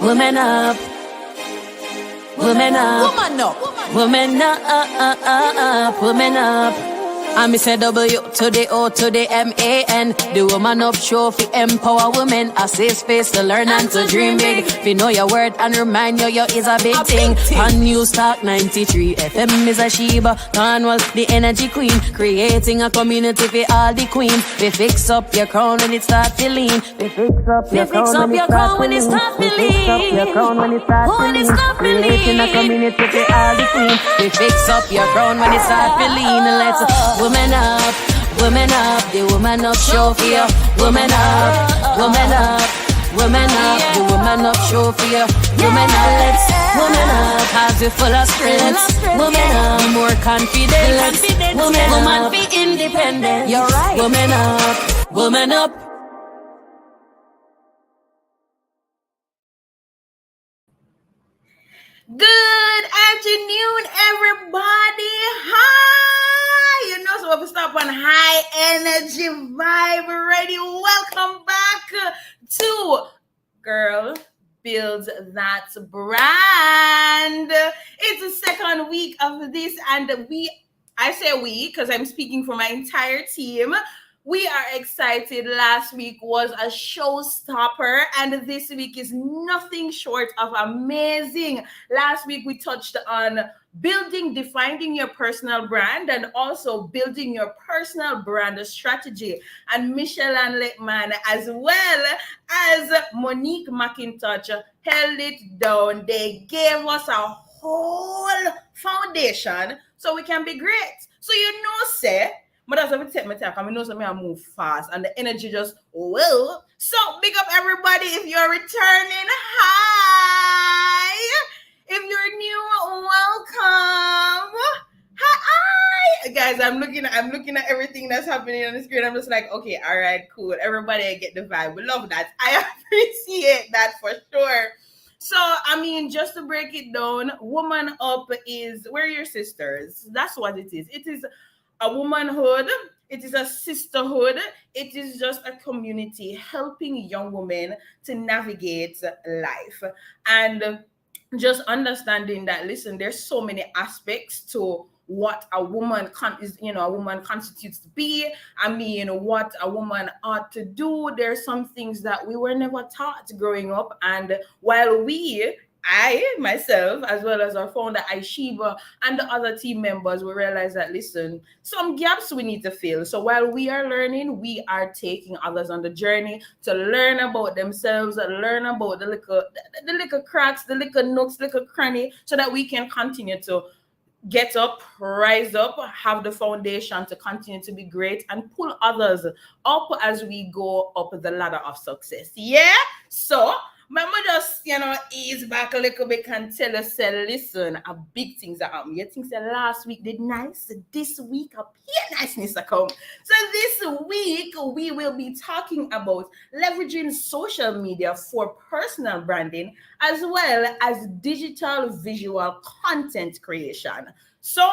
women up, women up, women up, women up, women up. I miss a W to the O to the M-A-N. The woman up show fi empower women. A safe space to learn and to dream big. Fi know your word and remind you is a big thing. On News Talk 93 FM is a Sheba. Cornwall, the energy queen. Creating a community for all the queens. We fix up your crown when it start to lean. We fix up your crown when it start to lean. We fix up your crown when it start to lean. Creating a community for all the queens. We fix up your crown when it start to lean. Let's women up, women up, the woman up show for you. Women up, women up, women up, the woman up show for you. Women up, let's women up, as we full of strength. Women up, more confident. Woman be independent. You're right. Women up, women up. Good afternoon, everybody. Hi. You know, so we stop on High Energy Vibe Radio. Welcome back to Girl Builds That Brand. It's the second week of this, and I say we because I'm speaking for my entire team. We are excited. Last week was a showstopper, and this week is nothing short of amazing. Last week we touched on defining your personal brand, and also building your personal brand strategy. And Michelle and Letman, as well as Monique McIntosh, held it down. They gave us a whole foundation so we can be great. So say, but that's what take my time. I know something I move fast and the energy just will. So big up everybody if you're returning. Hi. If you're new, welcome. Hi. Guys, I'm looking at everything that's happening on the screen. I'm just like, okay, all right, cool. Everybody I get the vibe. We love that. I appreciate that for sure. So, I mean, just to break it down, Woman Up is, we're your sisters. That's what it is. It is a womanhood, it is a sisterhood, it is just a community helping young women to navigate life. And just understanding that, listen, there's so many aspects to what a woman constitutes to be. I mean, what a woman ought to do. There's some things that we were never taught growing up. And while I myself, as well as our founder Aishiba and the other team members, we realize that, listen, some gaps we need to fill. So while we are learning, we are taking others on the journey to learn about themselves, learn about the little cracks, the little nooks, little cranny, so that we can continue to get up, rise up, have the foundation to continue to be great and pull others up as we go up the ladder of success. Yeah? So Mama just, ease back a little bit and tell us, listen, a big things are happening. You think that last week did nice, this week a pure niceness to come. So this week, we will be talking about leveraging social media for personal branding, as well as digital visual content creation. So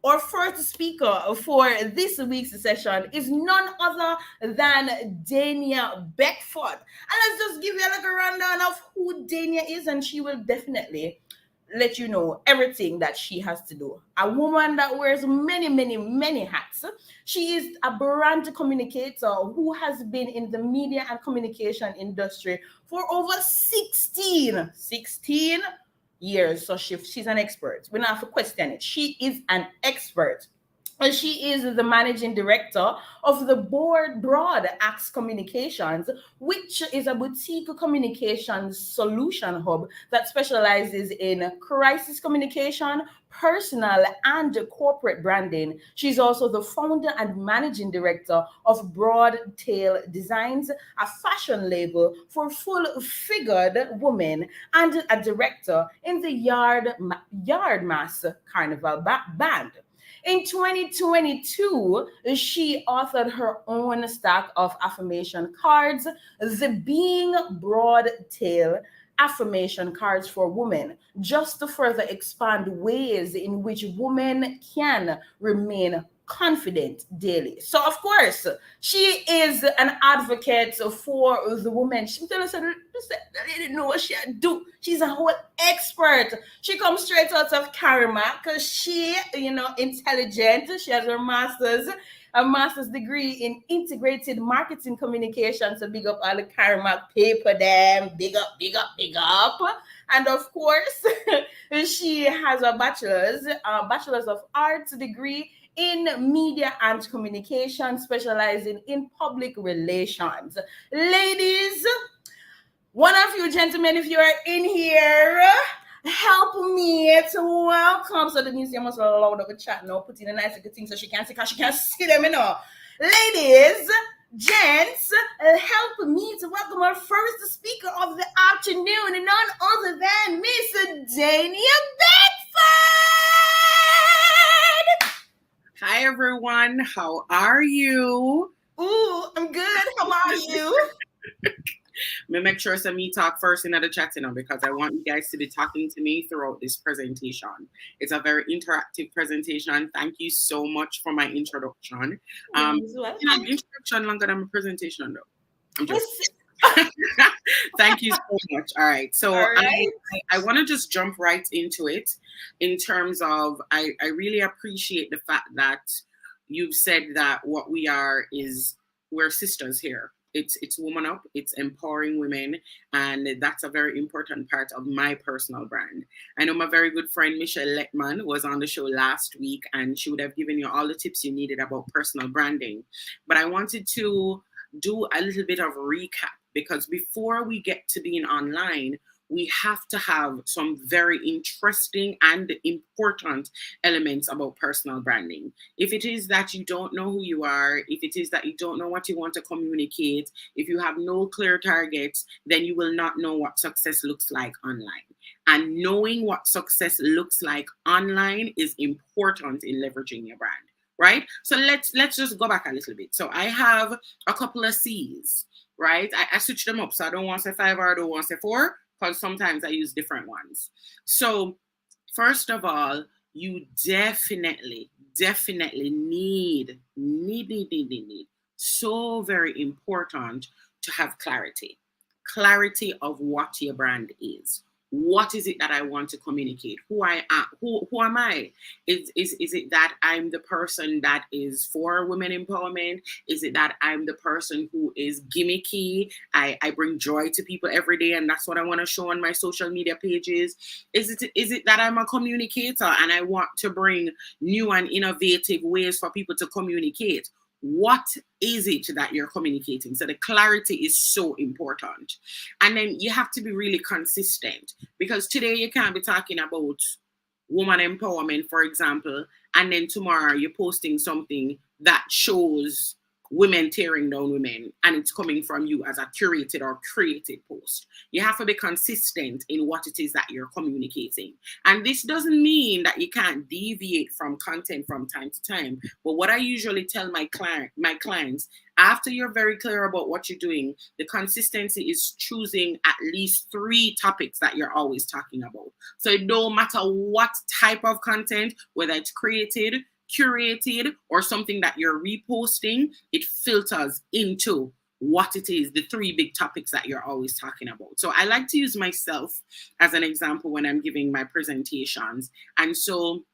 our first speaker for this week's session is none other than Dania Beckford. And let's just give you a little rundown of who Dania is, and she will definitely let you know everything that she has to do. A woman that wears many, many, many hats. She is a brand communicator who has been in the media and communication industry for over 16 years. So she's an expert. We don't have to question it. She is an expert. And she is the managing director of the Broad Axe Communications, which is a boutique communications solution hub that specializes in crisis communication, personal and corporate branding. She's also the founder and managing director of Broad Tail Designs, a fashion label for full-figured women, and a director in the Yard Mass Carnival Band. In 2022, she authored her own stack of affirmation cards, the Being Broad Tail affirmation cards for women, just to further expand ways in which women can remain confident daily. So of course, she is an advocate for the woman. She tell us that I didn't know what she do. She's a whole expert. She comes straight out of Karima because she, intelligent. She has her master's degree in integrated marketing communication. So big up all the Karima paper them. Big up, big up, big up. And of course, she has a bachelor's of arts degree in media and communication, specializing in public relations. Ladies, one of you gentlemen, if you are in here, help me to welcome. So the museum must loud up a chat now, put in a nice little thing so she can see, because she can't see them, Ladies, gents, help me to welcome our first speaker of the afternoon, and none other than Miss Dania Bedford. Hi everyone, how are you? Ooh, I'm good. How are you? Me make sure some me talk first in the chat, because I want you guys to be talking to me throughout this presentation. It's a very interactive presentation. Thank you so much for my introduction. Introduction longer than my presentation though. I'm just thank you so much. All right. So I want to just jump right into it in terms of I really appreciate the fact that you've said that what we are is we're sisters here. It's Woman Up, it's empowering women, and that's a very important part of my personal brand. I know my very good friend Michelle Lettman was on the show last week, and she would have given you all the tips you needed about personal branding. But I wanted to do a little bit of recap, because before we get to being online, we have to have some very interesting and important elements about personal branding. If it is that you don't know who you are, if it is that you don't know what you want to communicate, if you have no clear targets, then you will not know what success looks like online. And knowing what success looks like online is important in leveraging your brand, right? So let's just go back a little bit. So I have a couple of C's, right? I switch them up. So I don't want to say 5 or I don't want to say 4, because sometimes I use different ones. So first of all, you definitely need, so very important to have clarity of what your brand is. What is it that I want to communicate? Who I am? Who am I? Is it that I'm the person that is for women empowerment? Is it that I'm the person who is gimmicky? I bring joy to people every day, and that's what I want to show on my social media pages. Is it that I'm a communicator and I want to bring new and innovative ways for people to communicate? What is it that you're communicating? So the clarity is so important. And then you have to be really consistent, because today you can't be talking about woman empowerment, for example, and then tomorrow you're posting something that shows women tearing down women, and it's coming from you as a curated or created post. You have to be consistent in what it is that you're communicating. And this doesn't mean that you can't deviate from content from time to time. But what I usually tell my clients, after you're very clear about what you're doing, the consistency is choosing at least 3 topics that you're always talking about. So it don't matter what type of content, whether it's created, curated, or something that you're reposting, it filters into what it is, the 3 big topics that you're always talking about. So I like to use myself as an example when I'm giving my presentations. And so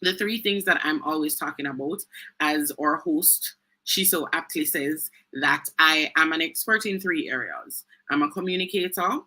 the 3 things that I'm always talking about, as our host, she so aptly says, that I am an expert in 3 areas. I'm a communicator.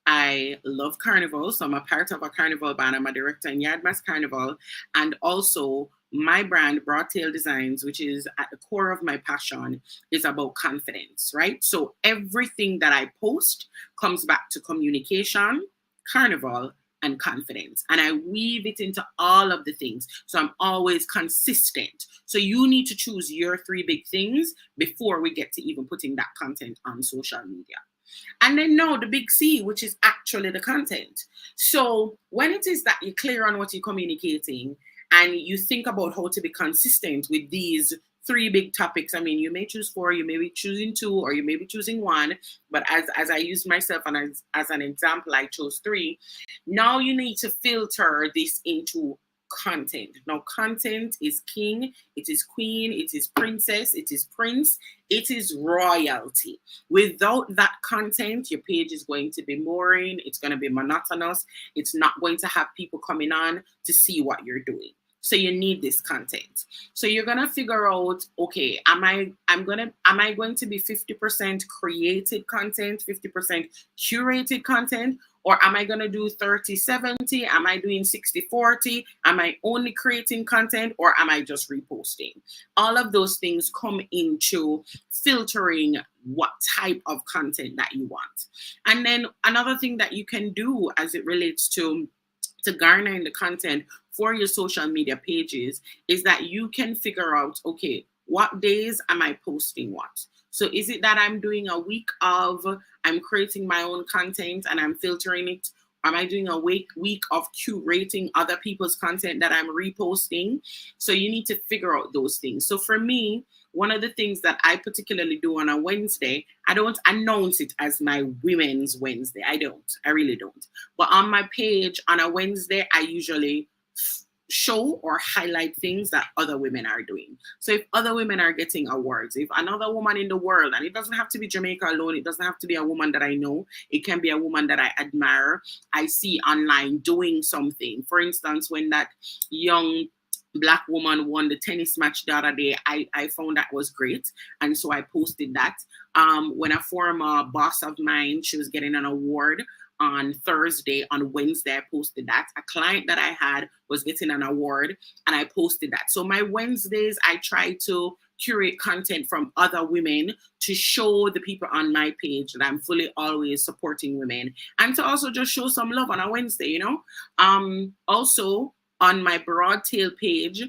I love carnival, so I'm a part of a carnival band. I'm a director in Yardmass Carnival, and also my brand, Broadtail Designs, which is at the core of my passion, is about confidence, right? So everything that I post comes back to communication, carnival, and confidence. And I weave it into all of the things. So I'm always consistent. So you need to choose your 3 big things before we get to even putting that content on social media. And then now the big C, which is actually the content. So when it is that you're clear on what you're communicating and you think about how to be consistent with these 3 big topics, I mean, you may choose 4, you may be choosing 2, or you may be choosing 1, but as I used myself and as an example, I chose 3. Now you need to filter this into content. Now, content is king, it is queen, it is princess, it is prince, it is royalty. Without that content, your page is going to be boring, it's going to be monotonous, it's not going to have people coming on to see what you're doing. So you need this content. So you're gonna figure out, okay, am I going to be 50% created content, 50% curated content, or am I gonna do 30-70? Am I doing 60-40? Am I only creating content, or am I just reposting? All of those things come into filtering what type of content that you want. And then another thing that you can do as it relates to garnering the content for your social media pages is that you can figure out, okay, what days am I posting what? So is it that I'm doing a week of, I'm creating my own content and I'm filtering it? Am I doing a week of curating other people's content that I'm reposting? So you need to figure out those things. So for me, one of the things that I particularly do on a Wednesday, I don't announce it as my Women's Wednesday. I really don't. But on my page on a Wednesday, I usually show or highlight things that other women are doing. So if other women are getting awards, if another woman in the world, and it doesn't have to be Jamaica alone, it doesn't have to be a woman that I know, it can be a woman that I admire, I see online doing something. For instance, when that young Black woman won the tennis match the other day, I found that was great. And so I posted that. When a former boss of mine, she was getting an award on Thursday, on Wednesday, I posted that. A client that I had was getting an award and I posted that. So my Wednesdays, I try to curate content from other women to show the people on my page that I'm fully always supporting women, and to also just show some love on a Wednesday, you know. Also on my Broadtail page,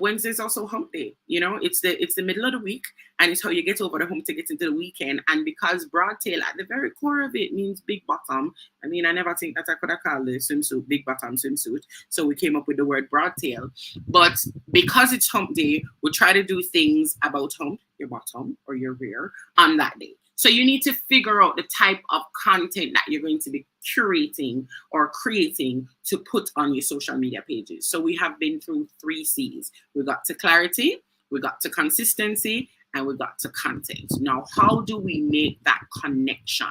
Wednesday is also hump day. You know, it's the middle of the week, and it's how you get over the hump to get into the weekend. And because Broadtail at the very core of it means big bottom, I mean, I never think that I could have called the swimsuit big bottom swimsuit. So we came up with the word Broadtail. But because it's hump day, we try to do things about hump, your bottom or your rear, on that day. So you need to figure out the type of content that you're going to be curating or creating to put on your social media pages. So we have been through 3 C's. We got to clarity, we got to consistency, and we got to content. Now, how do we make that connection?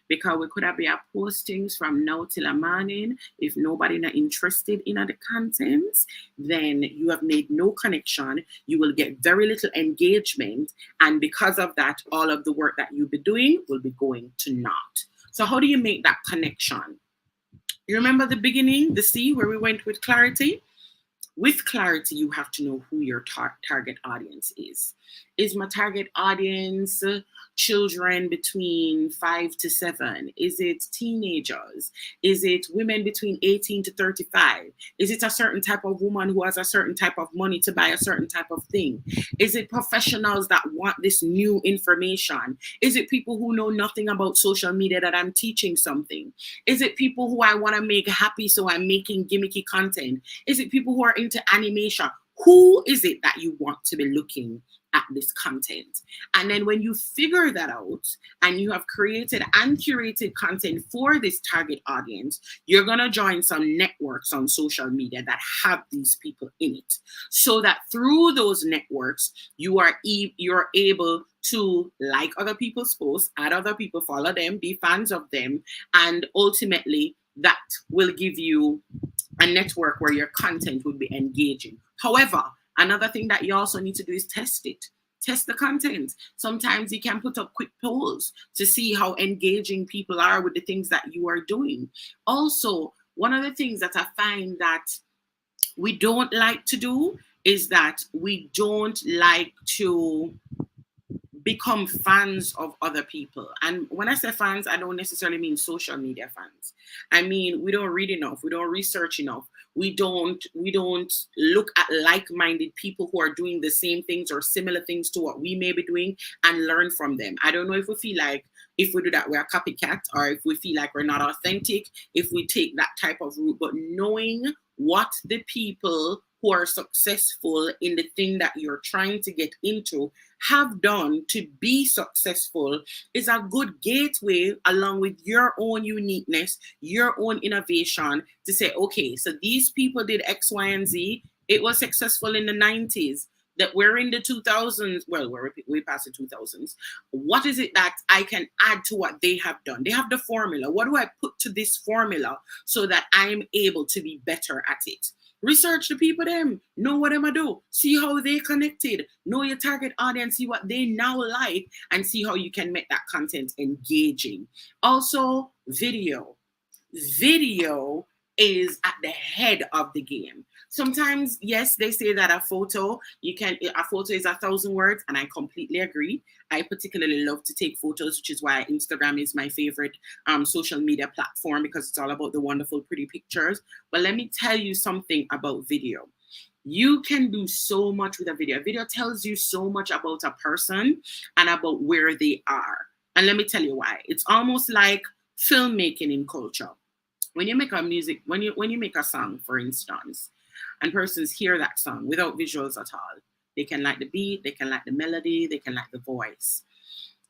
Because we could have been postings from now till a morning. If nobody not interested in the content, then you have made no connection. You will get very little engagement. And because of that, all of the work that you'll be doing will be going to naught. So how do you make that connection? You remember the beginning, the C, where we went with clarity? With clarity, you have to know who your target audience is. Is my target audience children between 5 to 7? Is it teenagers? Is it women between 18 to 35? Is it a certain type of woman who has a certain type of money to buy a certain type of thing? Is it professionals that want this new information? Is it people who know nothing about social media that I'm teaching something? Is it people who I want to make happy, so I'm making gimmicky content? Is it people who are into animation? Who is it that you want to be looking at this content? And then when you figure that out and you have created and curated content for this target audience, you're going to join some networks on social media that have these people in it, so that through those networks, you're able to like other people's posts, add other people, follow them, be fans of them, and ultimately that will give you a network where your content will be engaging. However, another thing that you also need to do is test it. Test the content. Sometimes you can put up quick polls to see how engaging people are with the things that you are doing. Also, one of the things that I find that we don't like to do is that we don't like to become fans of other people. And when I say fans, I don't necessarily mean social media fans. I mean, we don't read enough, we don't research enough, we don't look at like-minded people who are doing the same things or similar things to what we may be doing and learn from them. I don't know if we feel like if we do that, we're a copycat, or if we feel like we're not authentic, if we take that type of route. But knowing what the people who are successful in the thing that you're trying to get into have done to be successful is a good gateway, along with your own uniqueness, your own innovation, to say, okay, so these people did X, Y, and Z. It was successful in the 90s. That we're in the 2000s, well, we're way past the 2000s. What is it that I can add to what they have done? They have the formula. What do I put to this formula so that I'm able to be better at it? Research the people them, know what them I do, see how they connected, know your target audience, see what they now like, and see how you can make that content engaging. Also, video. Video is at the head of the game. Sometimes, yes, they say that a photo is 1,000 words, and I completely agree. I particularly love to take photos, which is why Instagram is my favorite social media platform, because it's all about the wonderful, pretty pictures. But let me tell you something about video. You can do so much with a video. A video tells you so much about a person and about where they are. And let me tell you why. It's almost like filmmaking in culture. When you make a music, when you make a song, for instance, and persons hear that song without visuals at all, they can like the beat, they can like the melody, they can like the voice.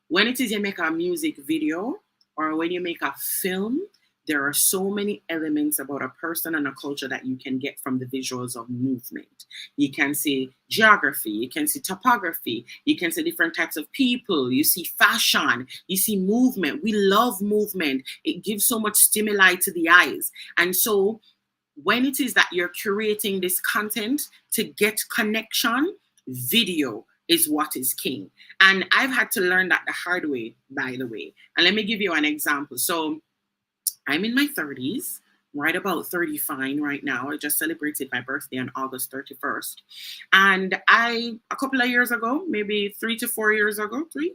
When it is you make a music video, or when you make a film, there are so many elements about a person and a culture that you can get from the visuals of movement. You can see geography, you can see topography, you can see different types of people, you see fashion, you see movement. We love movement. It gives so much stimuli to the eyes. And so when it is that you're curating this content to get connection, video is what is king. And I've had to learn that the hard way, by the way. And let me give you an example. So I'm in my 30s, right about 35 right now. I just celebrated my birthday on August 31st. And a couple of years ago, maybe 3 to 4 years ago, three,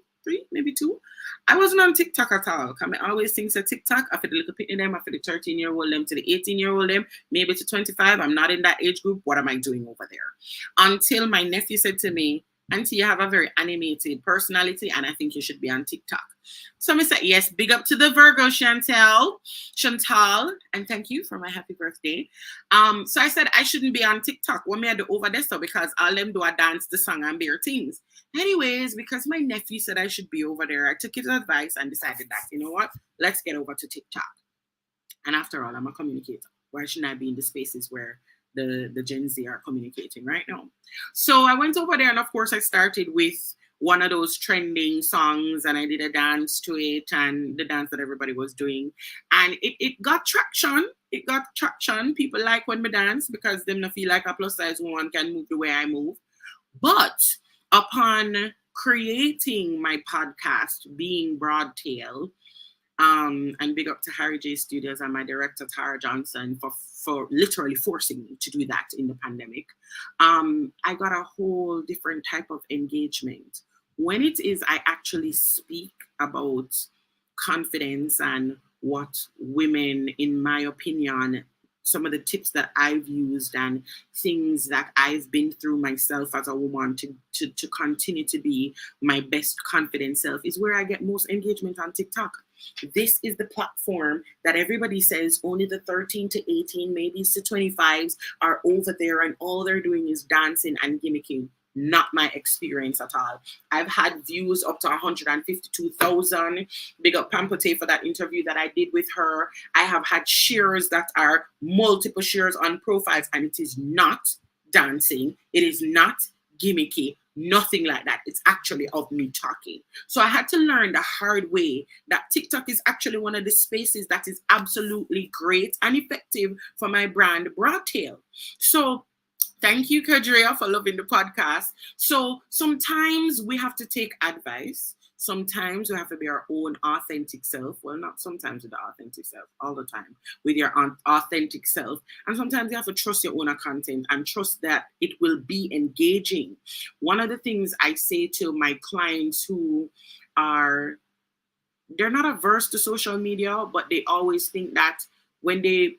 maybe 2, I wasn't on TikTok at all. I always think that TikTok, I feel the little pitney them, I feel the 13-year-old them to the 18-year-old them, maybe to 25. I'm not in that age group. What am I doing over there? Until my nephew said to me, Auntie, you have a very animated personality, and I think you should be on TikTok. So I said, yes, big up to the Virgo, Chantal, and thank you for my happy birthday. So I said I shouldn't be on TikTok. What may I do over there? So because all them do a dance, the song, and bare things. Anyways, because my nephew said I should be over there, I took his advice and decided that, you know what, let's get over to TikTok. And after all, I'm a communicator. Why shouldn't I be in the spaces where the Gen Z are communicating right now? So I went over there, and of course I started with one of those trending songs, and I did a dance to it, and the dance that everybody was doing, and it got traction. It got traction. People like when we dance because them not feel like a plus size woman can move the way I move. But upon creating my podcast, Being Broadtail, and big up to Harry J Studios and my director Tara Johnson for literally forcing me to do that in the pandemic, I got a whole different type of engagement. When it is I actually speak about confidence and what women, in my opinion, some of the tips that I've used and things that I've been through myself as a woman to continue to be my best confident self, is where I get most engagement on TikTok. This is the platform that everybody says only the 13 to 18, maybe to 25s are over there, and all they're doing is dancing and gimmicking. Not my experience at all. I've had views up to 152,000. Big up Pampote for that interview that I did with her. I have had shares that are multiple shares on profiles, and it is not dancing. It is not gimmicky. Nothing like that. It's actually of me talking. So I had to learn the hard way that TikTok is actually one of the spaces that is absolutely great and effective for my brand, Broadtail. So thank you, Kadria, for loving the podcast. So sometimes we have to take advice. Sometimes we have to be our own authentic self. Well, not sometimes with the authentic self, all the time with your authentic self. And sometimes you have to trust your own content and trust that it will be engaging. One of the things I say to my clients who they're not averse to social media, but they always think that when they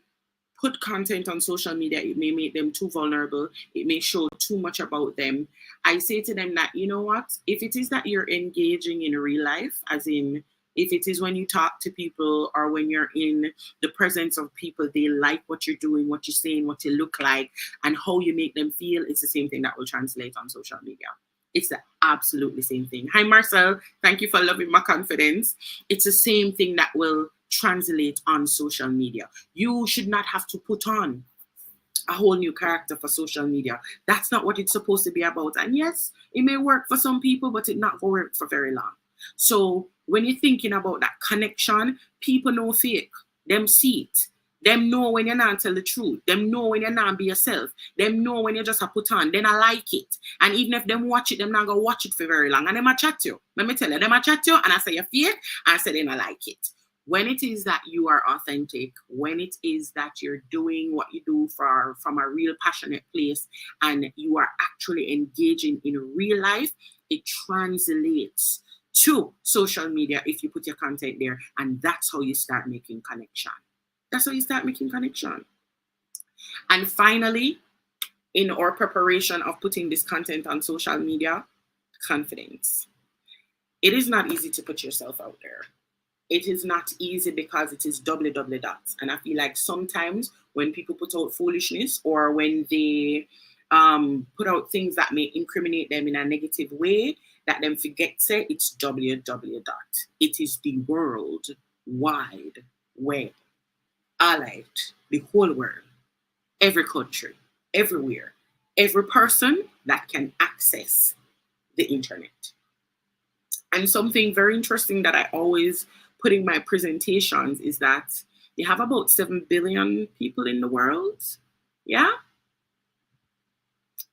put content on social media, it may make them too vulnerable. It may show too much about them. I say to them that, you know what, if it is that you're engaging in real life, as in If it is when you talk to people or when you're in the presence of people, they like what you're doing, what you're saying, what you look like, and how you make them feel, it's the same thing that will translate on social media. It's the absolutely same thing. Hi, Marcel. Thank you for loving my confidence. It's the same thing that will translate on social media. You should not have to put on a whole new character for social media. That's not what it's supposed to be about. And yes, it may work for some people, but it not going to work for very long. So when you're thinking about that connection, people know fake. Them see it. Them know when you're not tell the truth. Them know when you're not be yourself. Them know when you just a put on. Then I like it. And even if them watch it, them not gonna watch it for very long. And them a chat you. Let me tell you, them a chat you and I say you're fake, and I say then I like it. When it is that you are authentic, when it is that you're doing what you do from a real passionate place and you are actually engaging in real life, it translates to social media if you put your content there. And that's how you start making connection. That's how you start making connection. And finally, in our preparation of putting this content on social media, confidence. It is not easy to put yourself out there. It is not easy because it is double dots. And I feel like sometimes when people put out foolishness or when they put out things that may incriminate them in a negative way, that them forget say it's www. It is the World Wide Web. Allied, the whole world, every country, everywhere, every person that can access the internet. And something very interesting that I always put in my presentations is that you have about 7 billion people in the world. Yeah.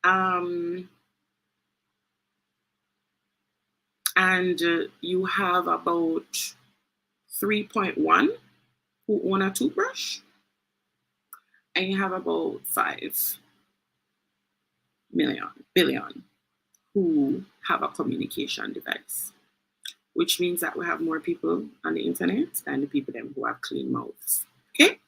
And you have about 3.1 who own a toothbrush, and you have about 5 billion who have a communication device, which means that we have more people on the internet than the people them who have clean mouths. Okay,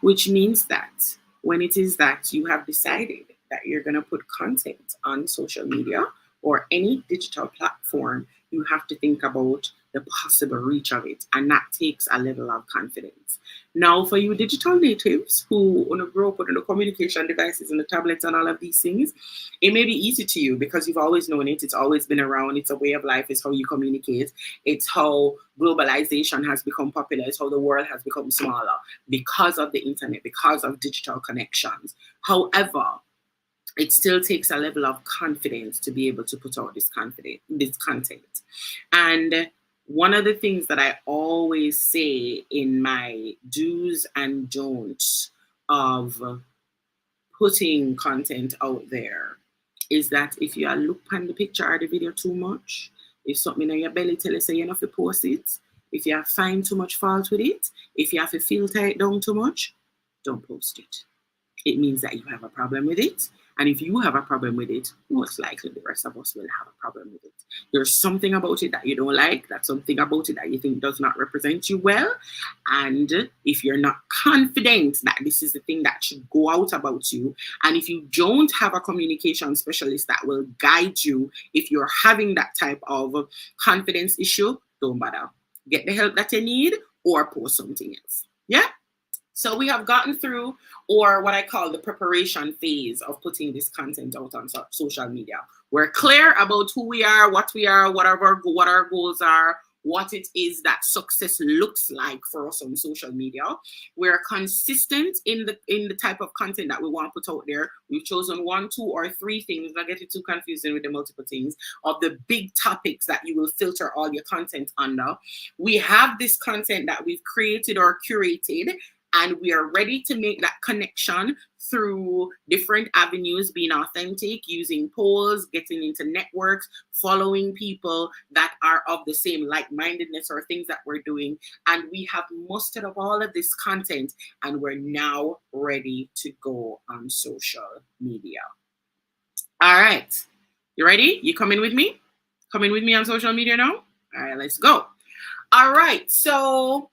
which means that when it is that you have decided that you're going to put content on social media or any digital platform, you have to think about the possible reach of it, and that takes a level of confidence. Now, for you digital natives who want to grow up with the communication devices and the tablets and all of these things, it may be easy to you because you've always known it. It's always been around. It's a way of life. It's how you communicate. It's how globalization has become popular. It's how the world has become smaller because of the internet, because of digital connections. However, it still takes a level of confidence to be able to put out this content. And one of the things that I always say in my do's and don'ts of putting content out there is that if you look on the picture or the video too much, if something in your belly tell you say you have to post it, if you find too much fault with it, if you have to filter it down too much, don't post it. It means that you have a problem with it. And if you have a problem with it, most likely the rest of us will have a problem with it. There's something about it that you don't like. That's something about it that you think does not represent you well. And if you're not confident that this is the thing that should go out about you, and if you don't have a communication specialist that will guide you, if you're having that type of confidence issue, don't bother. Get the help that you need or post something else. Yeah? So we have gotten through, or what I call the preparation phase of putting this content out on social media. We're clear about who we are, what our goals are, what it is that success looks like for us on social media. We're consistent in the type of content that we want to put out there. We've chosen 1, 2, or 3 things. Not get it too confusing with the multiple things of the big topics that you will filter all your content under. We have this content that we've created or curated, and we are ready to make that connection through different avenues, being authentic, using polls, getting into networks, following people that are of the same like-mindedness or things that we're doing. And we have mustered up all of this content, and we're now ready to go on social media. All right. You ready? You coming with me? Coming with me on social media now? All right, let's go. All right. So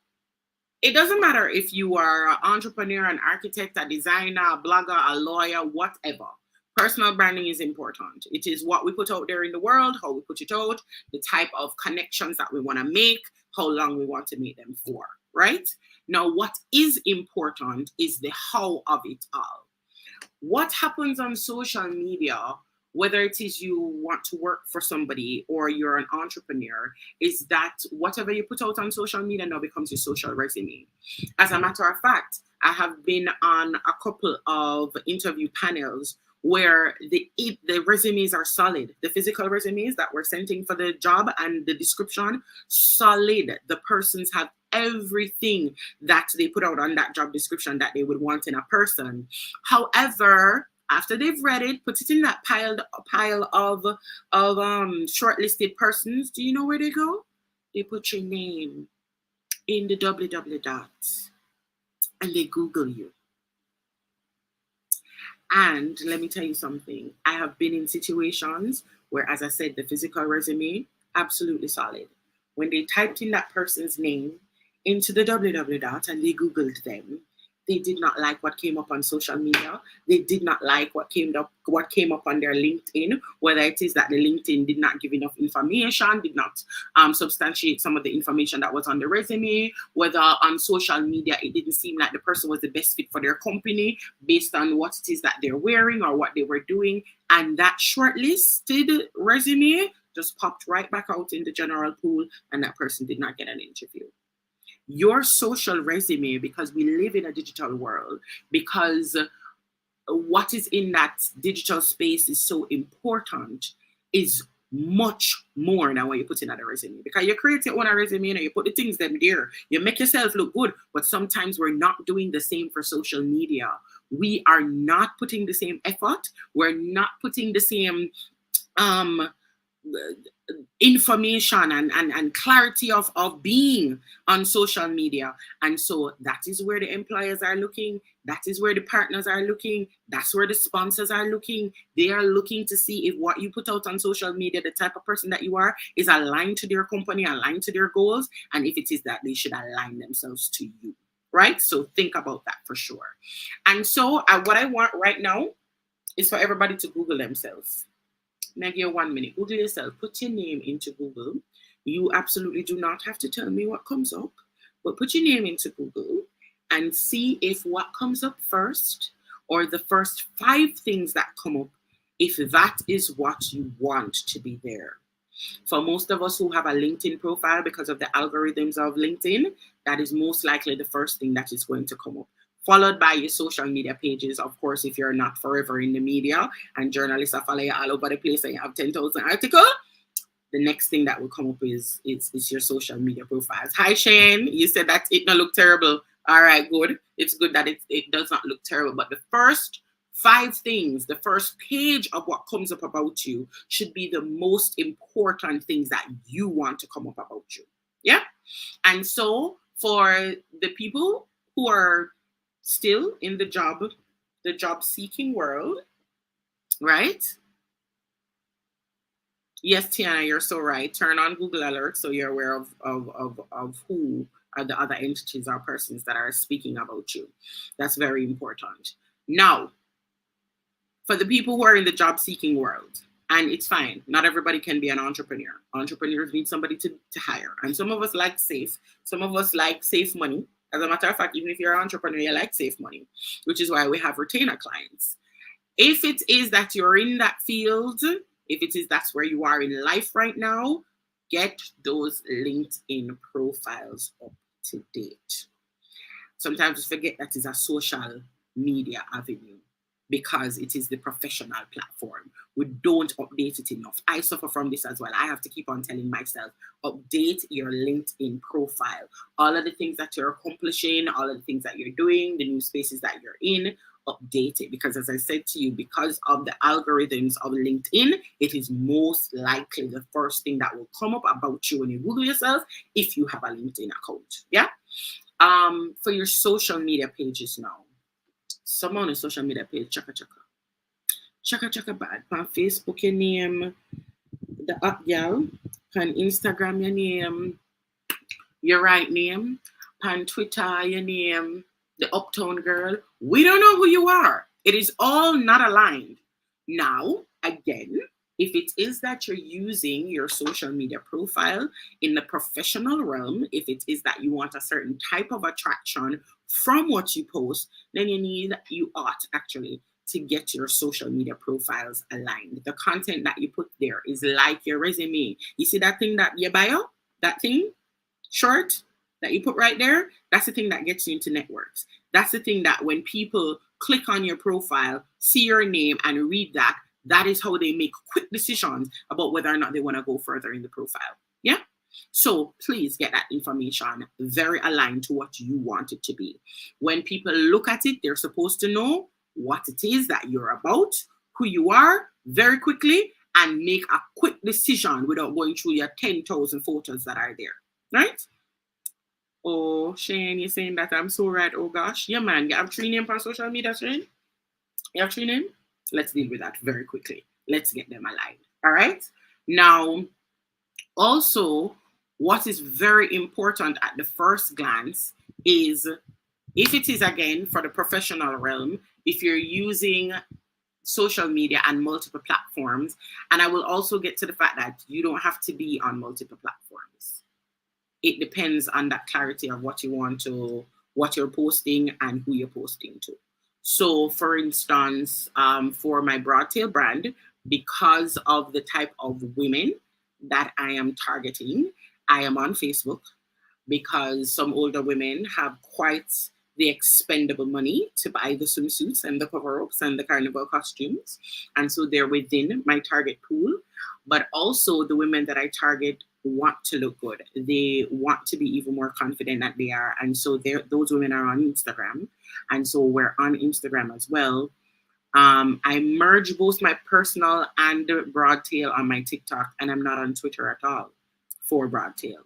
it doesn't matter if you are an entrepreneur, an architect, a designer, a blogger, a lawyer, whatever. Personal branding is important. It is what we put out there in the world, how we put it out, the type of connections that we want to make, how long we want to make them for, right? Now, what is important is the how of it all. What happens on social media, whether it is you want to work for somebody or you're an entrepreneur, is that whatever you put out on social media now becomes your social resume. As a matter of fact, I have been on a couple of interview panels where the resumes are solid. The physical resumes that we're sending for the job and the description, solid. The persons have everything that they put out on that job description that they would want in a person. However, after they've read it, put it in that pile of shortlisted persons. Do you know where they go? They put your name in the www dots and they Google you. And let me tell you something. I have been in situations where, as I said, the physical resume, absolutely solid. When they typed in that person's name into the www dot and they Googled them, they did not like what came up on social media. They did not like what came up on their LinkedIn, whether it is that the LinkedIn did not give enough information, did not substantiate some of the information that was on the resume, whether on social media it didn't seem like the person was the best fit for their company based on what it is that they're wearing or what they were doing. And that shortlisted resume just popped right back out in the general pool and that person did not get an interview. Your social resume, because we live in a digital world, because what is in that digital space is so important, is much more than what you put in at a resume. Because you create your own resume and you put the things them there, you make yourself look good, but sometimes we're not doing the same for social media. We are not putting the same effort. We're not putting the same information and clarity of being on social media. And so that is where the employers are looking. That is where the partners are looking. That's where the sponsors are looking. They are looking to see if what you put out on social media, the type of person that you are, is aligned to their company, aligned to their goals. And if it is that, they should align themselves to you, right? So think about that for sure. And so what I want right now is for everybody to Google themselves. Now, give you 1 minute. Google yourself. Put your name into Google. You absolutely do not have to tell me what comes up, but put your name into Google and see if what comes up first or the first 5 things that come up, if that is what you want to be there. For most of us who have a LinkedIn profile, because of the algorithms of LinkedIn, that is most likely the first thing that is going to come up. Followed by your social media pages, of course, if you're not forever in the media and journalists are following you all over the place and you have 10,000 articles, the next thing that will come up is your social media profiles. Hi, Shane. You said that it not look terrible. All right, good. It's good that it does not look terrible. But the first 5 things, the first page of what comes up about you should be the most important things that you want to come up about you. Yeah? And so for the people who are still in the job seeking world, right? Yes, Tiana, you're so right. Turn on Google Alerts so you're aware of who are the other entities or persons that are speaking about you. That's very important. Now, for the people who are in the job seeking world, and it's fine, not everybody can be an entrepreneur. Entrepreneurs need somebody to hire. And some of us like safe. Some of us like safe money. As a matter of fact, even if you're an entrepreneur, you like safe money, which is why we have retainer clients. If it is that you're in that field, if it is that's where you are in life right now, get those LinkedIn profiles up to date. Sometimes we forget that is a social media avenue because it is the professional platform. We don't update it enough. I suffer from this as well. I have to keep on telling myself, update your LinkedIn profile. All of the things that you're accomplishing, all of the things that you're doing, the new spaces that you're in, update it. Because as I said to you, because of the algorithms of LinkedIn, it is most likely the first thing that will come up about you when you Google yourself if you have a LinkedIn account. Yeah. For your social media pages now. Someone on a social media page, chaka bad. On Facebook, your name, the up gal. On Instagram, your name, your right name. On Twitter, your name, the uptown girl. We don't know who you are. It is all not aligned. Now, again, If it is that you're using your social media profile in the professional realm, if it is that you want a certain type of attraction from what you post, then you ought actually to get your social media profiles aligned. The content that you put there is like your resume. You see that thing that your bio, that thing, short, that you put right there, that's the thing that gets you into networks. That's the thing that when people click on your profile, see your name and read that, that is how they make quick decisions about whether or not they want to go further in the profile. Yeah? So please get that information very aligned to what you want it to be. When people look at it, they're supposed to know what it is that you're about, who you are, very quickly, and make a quick decision without going through your 10,000 photos that are there. Right? Oh, Shane, you're saying that I'm so right. Oh gosh. Yeah, man. You have 3 names on social media, Shane? You have 3 names? Let's deal with that very quickly. Let's get them aligned. All right. Now, also, what is very important at the first glance is, if it is, again, for the professional realm, if you're using social media and multiple platforms, and I will also get to the fact that you don't have to be on multiple platforms. It depends on that clarity of what you want to, what you're posting and who you're posting to. So for instance, for my Broadtail brand, because of the type of women that I am targeting, I am on Facebook, because some older women have quite the expendable money to buy the swimsuits and the cover-ups and the carnival costumes. And so they're within my target pool. But also the women that I target want to look good. They want to be even more confident that they are. And so those women are on Instagram. And so we're on Instagram as well. I merge both my personal and Broadtail on my TikTok, and I'm not on Twitter at all for Broadtail,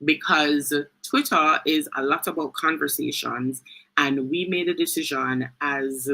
because Twitter is a lot about conversations, and we made a decision as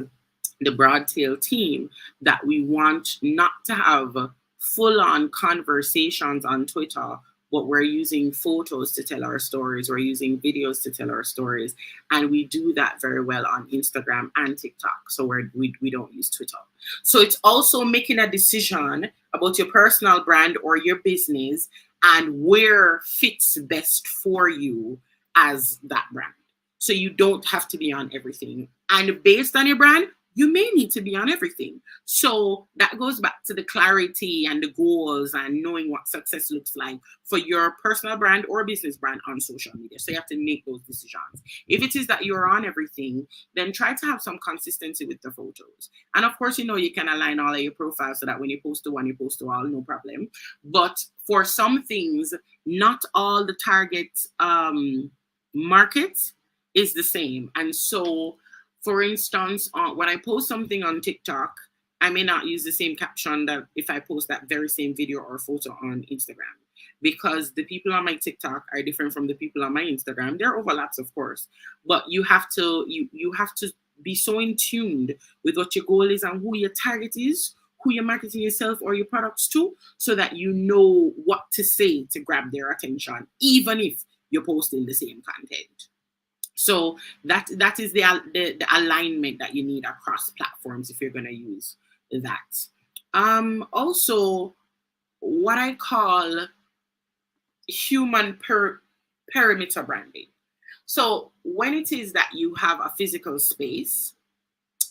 the Broadtail team that we want not to have full-on conversations on Twitter, but we're using photos to tell our stories. We're using videos to tell our stories. And we do that very well on Instagram and TikTok. So we don't use Twitter. So it's also making a decision about your personal brand or your business and where fits best for you as that brand. So you don't have to be on everything. And based on your brand, you may need to be on everything. So that goes back to the clarity and the goals and knowing what success looks like for your personal brand or business brand on social media. So you have to make those decisions. If it is that you're on everything, then try to have some consistency with the photos. And of course, you can align all of your profiles so that when you post to one, you post to all, no problem. But for some things, not all the target market is the same. And so, for instance, when I post something on TikTok, I may not use the same caption that if I post that very same video or photo on Instagram, because the people on my TikTok are different from the people on my Instagram. There are overlaps, of course, but you have to be so in tuned with what your goal is and who your target is, who you're marketing yourself or your products to, so that you know what to say to grab their attention, even if you're posting the same content. So that is the alignment that you need across platforms if you're going to use that. Also, what I call human perimeter branding. So when it is that you have a physical space,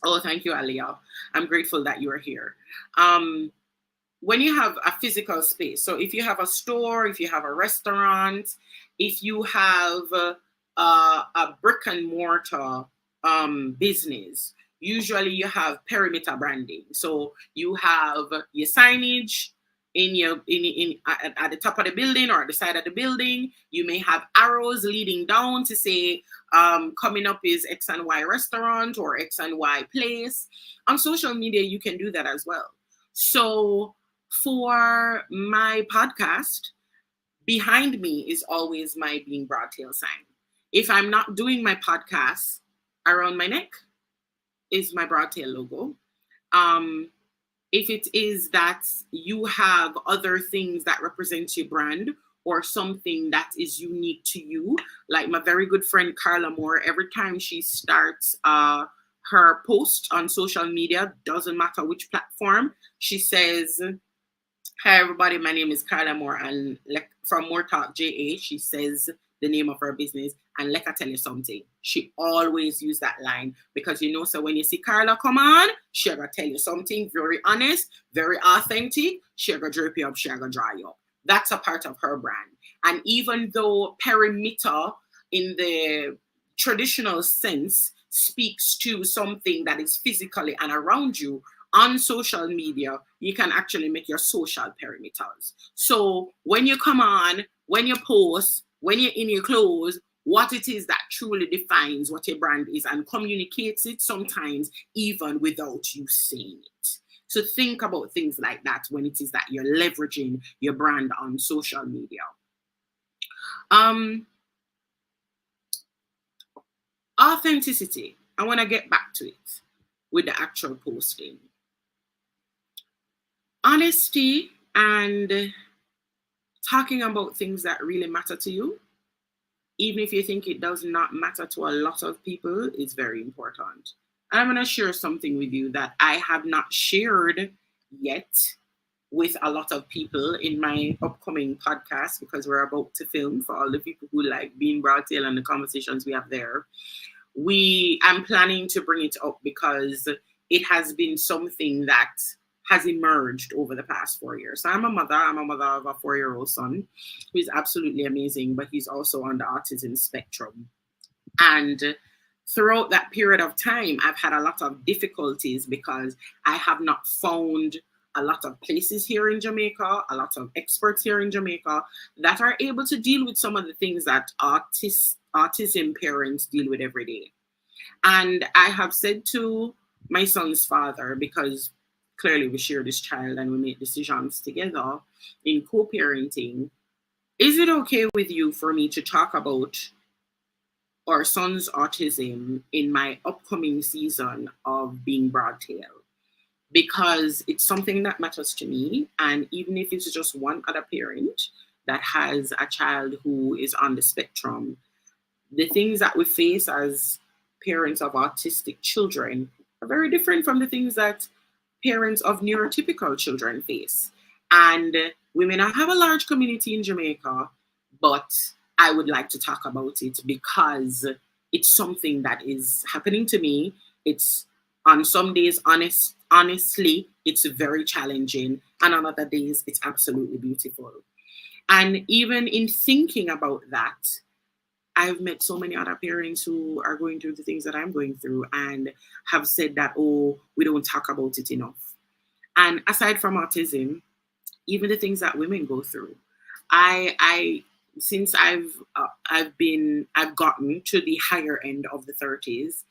oh, thank you, Aliyah. I'm grateful that you are here. When you have a physical space, so if you have a store, if you have a restaurant, if you have a brick and mortar business, usually you have perimeter branding. So you have your signage at the top of the building or at the side of the building. You may have arrows leading down to say coming up is X and Y restaurant or X and Y place. On social media, you can do that as well. So for my podcast, behind me is always my Being Broadtail sign. If I'm not doing my podcast, around my neck is my Broadtail logo. If it is that you have other things that represent your brand or something that is unique to you, like my very good friend Carla Moore, every time she starts her post on social media, doesn't matter which platform, she says, Hi everybody, my name is Carla Moore and from More Talk JA. She says the name of her business, and let her tell you something. She always use that line because you know, so when you see Carla come on, she gonna tell you something very honest, very authentic. She gonna drip you up, she gonna dry you up. That's a part of her brand. And even though perimeter in the traditional sense speaks to something that is physically and around you, on social media, you can actually make your social perimeters. So when you come on, when you post, when you're in your clothes, what it is that truly defines what your brand is and communicates it sometimes even without you saying it. So think about things like that when it is that you're leveraging your brand on social media. Authenticity. I want to get back to it with the actual posting. Honesty and talking about things that really matter to you, even if you think it does not matter to a lot of people, is very important. And I'm going to share something with you that I have not shared yet with a lot of people in my upcoming podcast, because we're about to film for all the people who like Being Broadtail and the conversations we have there. I'm planning to bring it up because it has been something that has emerged over the past 4 years. So I'm a mother of a 4-year-old son who is absolutely amazing, but he's also on the autism spectrum. And throughout that period of time, I've had a lot of difficulties because I have not found a lot of places here in Jamaica, a lot of experts here in Jamaica that are able to deal with some of the things that autism parents deal with every day. And I have said to my son's father, because clearly we share this child and we make decisions together in co-parenting, is it okay with you for me to talk about our son's autism in my upcoming season of Being Broadtail? Because it's something that matters to me. And even if it's just one other parent that has a child who is on the spectrum, the things that we face as parents of autistic children are very different from the things that parents of neurotypical children face. And we may not have a large community in Jamaica, but I would like to talk about it because it's something that is happening to me. It's on some days, honestly, it's very challenging. And on other days, it's absolutely beautiful. And even in thinking about that, I've met so many other parents who are going through the things that I'm going through and have said that, oh, we don't talk about it enough. And aside from autism, even the things that women go through, since I've gotten to the higher end of the 30s,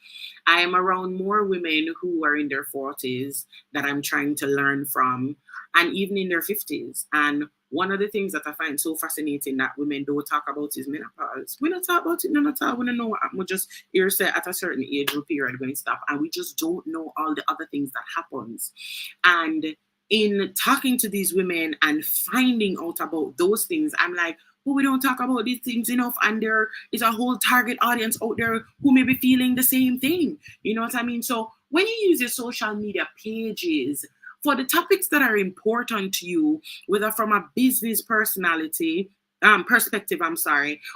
I am around more women who are in their 40s that I'm trying to learn from, and even in their 50s. And one of the things that I find so fascinating that women don't talk about is menopause. We don't talk about it none at all. We don't know what we just hear say at a certain age or period going to stop, and we just don't know all the other things that happens. And in talking to these women and finding out about those things, I'm like, well, we don't talk about these things enough, and there is a whole target audience out there who may be feeling the same thing. You know what I mean? So when you use your social media pages for the topics that are important to you, whether from a business perspective,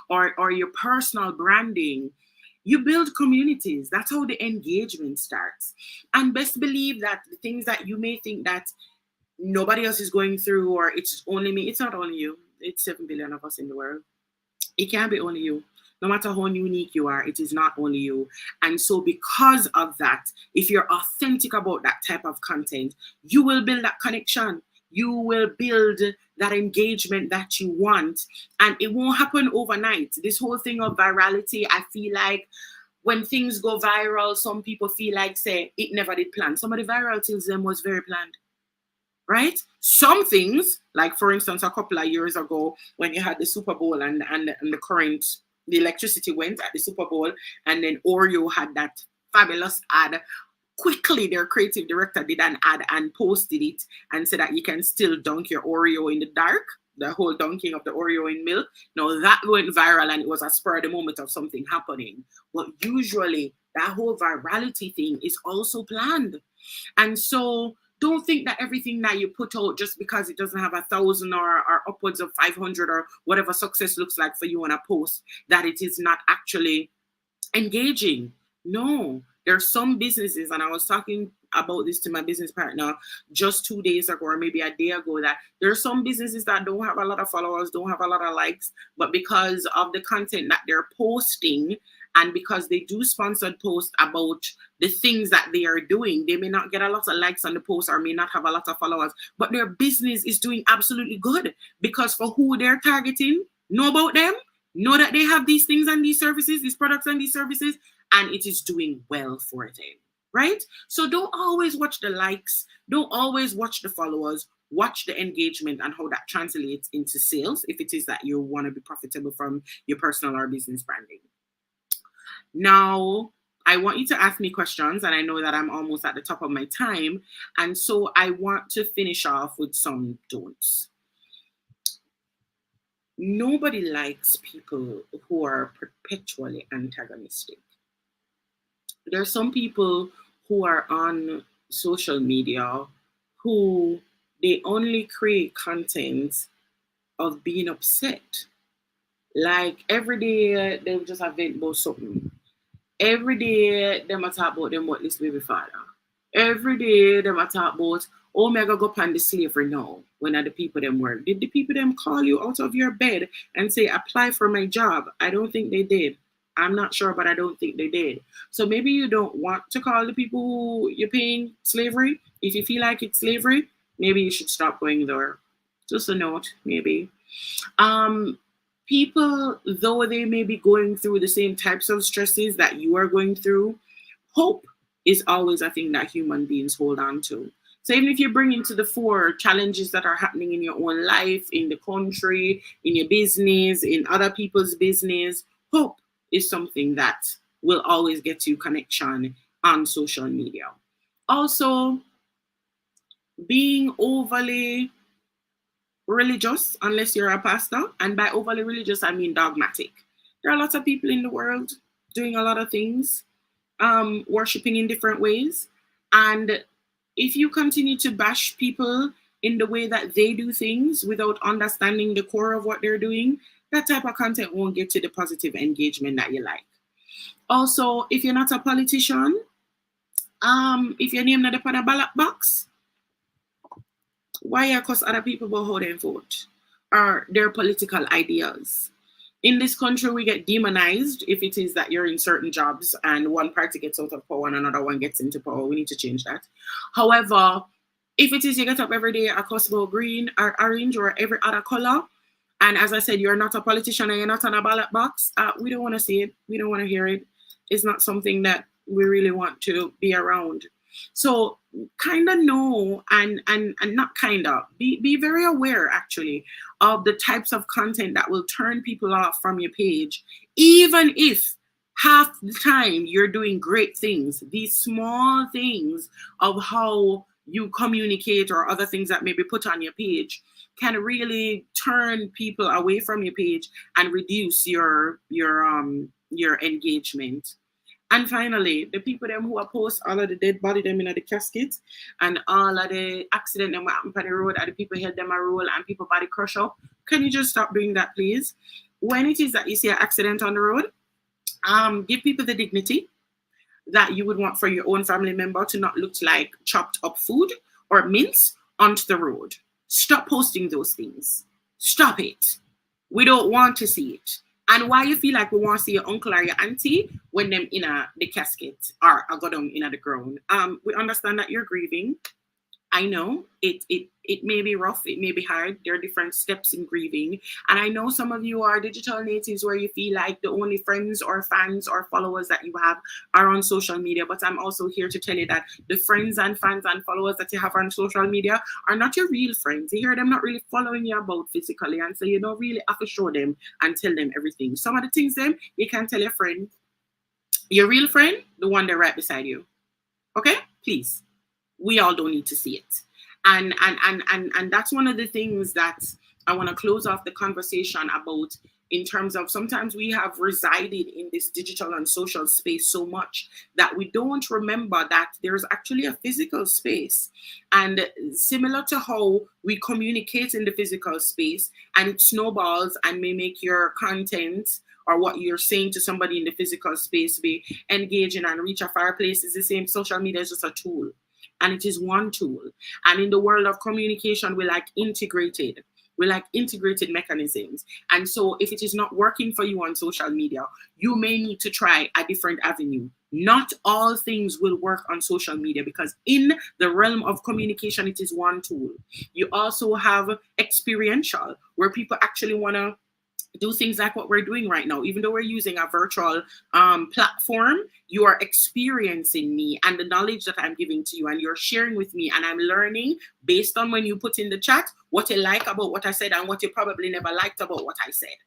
or your personal branding, you build communities. That's how the engagement starts. And best believe that the things that you may think that nobody else is going through, or it's only me, it's not only you. It's 7 billion of us in the world. It can't be only you. No matter how unique you are, it is not only you. And so because of that, if you're authentic about that type of content, you will build that connection. You will build that engagement that you want. And it won't happen overnight. This whole thing of virality, I feel like when things go viral, some people feel like, say, it never did plan. Some of the viral things them was very planned. Right? Some things, like for instance, a couple of years ago, when you had the Super Bowl and the electricity went at the Super Bowl, and then Oreo had that fabulous ad. Quickly, their creative director did an ad and posted it and said that you can still dunk your Oreo in the dark, the whole dunking of the Oreo in milk. Now that went viral, and it was a spur of the moment of something happening. But usually, that whole virality thing is also planned. And so Don't think that everything that you put out, just because it doesn't have 1,000 or upwards of 500 or whatever success looks like for you on a post, that it is not actually engaging. No, there are some businesses, and I was talking about this to my business partner just 2 days ago, or maybe a day ago, that there are some businesses that don't have a lot of followers, don't have a lot of likes, but because of the content that they're posting, and because they do sponsored posts about the things that they are doing, they may not get a lot of likes on the post or may not have a lot of followers, but their business is doing absolutely good, because for who they're targeting, know about them, know that they have these things and these services, these products and these services, and it is doing well for them, right? So don't always watch the likes, don't always watch the followers, watch the engagement and how that translates into sales if it is that you want to be profitable from your personal or business branding. Now, I want you to ask me questions, and I know that I'm almost at the top of my time, and so I want to finish off with some don'ts. Nobody likes people who are perpetually antagonistic. There are some people who are on social media who they only create content of being upset. Like every day they'll just have vent about something. Every day they might talk about them what this baby father. Every day they might talk about, oh, me go up on the slavery now when the people them work. Did the people them call you out of your bed and say, apply for my job? I don't think they did. I'm not sure, but I don't think they did. So maybe you don't want to call the people who you're paying slavery. If you feel like it's slavery, maybe you should stop going there. Just a note, maybe. People, though they may be going through the same types of stresses that you are going through, hope is always a thing that human beings hold on to. So even if you bring into the fore challenges that are happening in your own life, in the country, in your business, in other people's business, hope is something that will always get you connection on social media. Also, being overly religious, unless you're a pastor, and by overly religious, I mean dogmatic. There are lots of people in the world doing a lot of things, worshiping in different ways. And if you continue to bash people in the way that they do things without understanding the core of what they're doing, that type of content won't get you the positive engagement that you like. Also, if you're not a politician, if your name not up on a ballot box, why you cuss other people about how they vote or their political ideas? In this country, we get demonized if it is that you're in certain jobs and one party gets out of power and another one gets into power. We need to change that. However, if it is you get up every day a cuss about green or orange or every other color, and as I said, you're not a politician and you're not on a ballot box, we don't want to see it. We don't want to hear it. It's not something that we really want to be around. So kind of know and not kind of be very aware actually of the types of content that will turn people off from your page, even if half the time you're doing great things. These small things of how you communicate or other things that may be put on your page can really turn people away from your page and reduce your engagement. And finally, the people them who are post all of the dead body them in the casket and all of the accident them happen on the road and the people held them a roll and people body crush up. Can you just stop doing that, please? When it is that you see an accident on the road, give people the dignity that you would want for your own family member to not look like chopped up food or mince onto the road. Stop posting those things. Stop it. We don't want to see it. And why you feel like we want to see your uncle or your auntie when them in the casket or got them in the ground. We understand that you're grieving. I know it may be rough, it may be hard. There are different steps in grieving. And I know some of you are digital natives where you feel like the only friends or fans or followers that you have are on social media. But I'm also here to tell you that the friends and fans and followers that you have on social media are not your real friends. You hear them not really following you about physically. And so you don't really have to show them and tell them everything. Some of the things them you can tell your friend. Your real friend, the one that's right beside you. Okay? Please. We all don't need to see it. And that's one of the things that I want to close off the conversation about in terms of sometimes we have resided in this digital and social space so much that we don't remember that there's actually a physical space. And similar to how we communicate in the physical space and it snowballs and may make your content or what you're saying to somebody in the physical space be engaging and reach a fireplace, is the same. Social media is just a tool, and it is one tool. And in the world of communication, we like integrated mechanisms. And so if it is not working for you on social media, you may need to try a different avenue. Not all things will work on social media, because in the realm of communication, it is one tool. You also have experiential, where people actually want to do things like what we're doing right now. Even though we're using a virtual platform, you are experiencing me and the knowledge that I'm giving to you, and you're sharing with me, and I'm learning based on when you put in the chat what you like about what I said and what you probably never liked about what I said.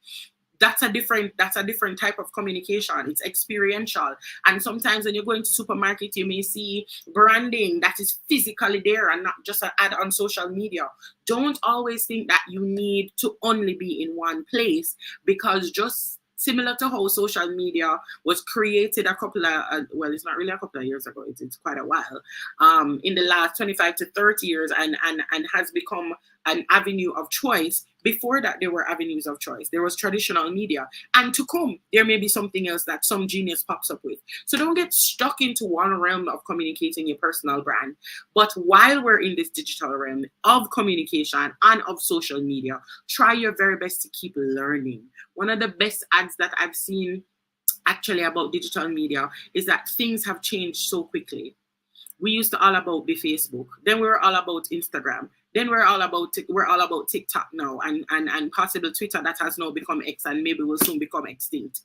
That's a different type of communication. It's experiential. And sometimes when you go into supermarket, you may see branding that is physically there and not just an ad on social media. Don't always think that you need to only be in one place, because just similar to how social media was created a couple of, well, it's not really a couple of years ago, it's quite a while, in the last 25 to 30 years, and has become an avenue of choice. Before that, there were avenues of choice. There was traditional media. And to come, there may be something else that some genius pops up with. So don't get stuck into one realm of communicating your personal brand. But while we're in this digital realm of communication and of social media, try your very best to keep learning. One of the best ads that I've seen actually about digital media is that things have changed so quickly. We used to all about the Facebook. Then we were all about Instagram. Then we're all about TikTok now, and possible Twitter that has now become X and maybe will soon become extinct.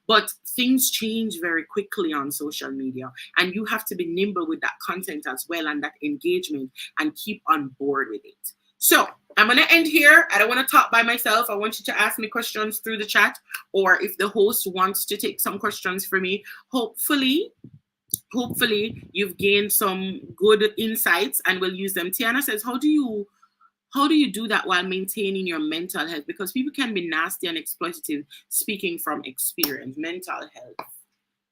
But things change very quickly on social media, and you have to be nimble with that content as well and that engagement, and keep on board with it. So I'm going to end here. I don't want to talk by myself. I want you to ask me questions through the chat, or if the host wants to take some questions for me. Hopefully you've gained some good insights and will use them. Tiana says, how do you do that while maintaining your mental health? Because people can be nasty and exploitative, speaking from experience. Mental health.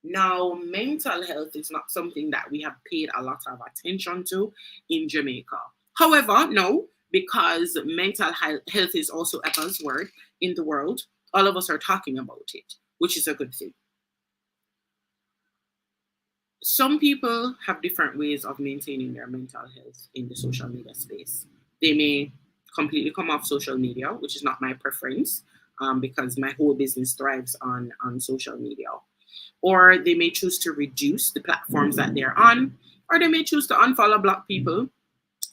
Now, mental health is not something that we have paid a lot of attention to in Jamaica. However, no, because mental health is also a buzzword in the world. All of us are talking about it, which is a good thing. Some people have different ways of maintaining their mental health in the social media space. They may completely come off social media, which is not my preference, because my whole business thrives on social media. Or they may choose to reduce the platforms that they're on, or they may choose to unfollow, block people,